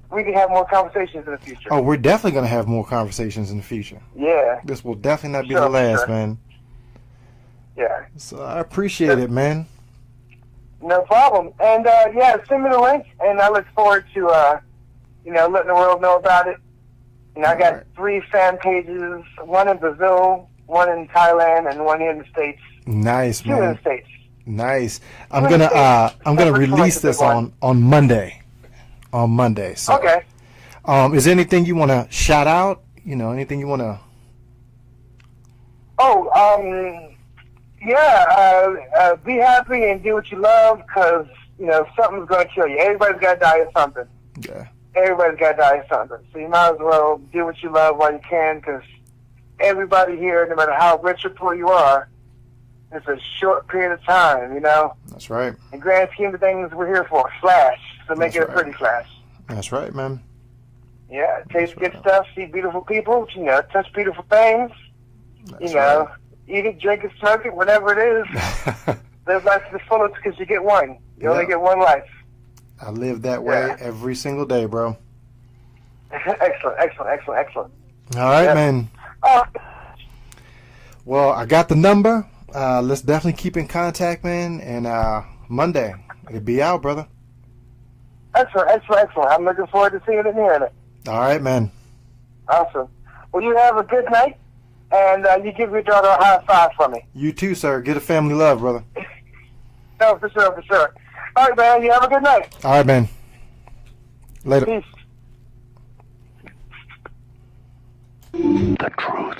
A: we can have more conversations in the future.
B: Oh, we're definitely going to have more conversations in the future.
A: Yeah.
B: This will definitely not be the last, man.
A: Yeah.
B: So I appreciate it, man.
A: No problem. And, send me the link, and I look forward to, you know, letting the world know about it. And I got 3 fan pages, one in Brazil, one in Thailand, and one here in the States.
B: Nice, man.
A: 2 in the States.
B: Nice. I'm gonna release this on Monday. On Monday. So,
A: okay.
B: Is there anything you want to shout out? You know, anything you want to?
A: Be happy and do what you love, because you know something's going to kill you. Everybody's got to die of something.
B: Yeah.
A: Everybody's got to die of something. So you might as well do what you love while you can, because everybody here, no matter how rich or poor you are, it's a short period of time, you know?
B: That's right.
A: In grand scheme of things, we're here for a flash, so make it a pretty flash.
B: That's right, man.
A: Yeah, taste good stuff, see beautiful people, you know, touch beautiful things, you know, eat it, drink it, smoke it, whatever it is. Live life to the fullest, because you get one. You only get one life.
B: I live that way every single day, bro.
A: Excellent, excellent, excellent, excellent.
B: All right, man. Well, I got the number. Let's definitely keep in contact, man. And Monday, it'll be out, brother.
A: Excellent, excellent, excellent. I'm looking forward to seeing it and hearing it.
B: All right, man.
A: Awesome. Well, you have a good night, and you give your daughter a high five for me.
B: You too, sir. Get a family love, brother.
A: No, for sure, for sure. All right, man. You have a good night.
B: All right, man. Later.
A: Peace.
C: The truth.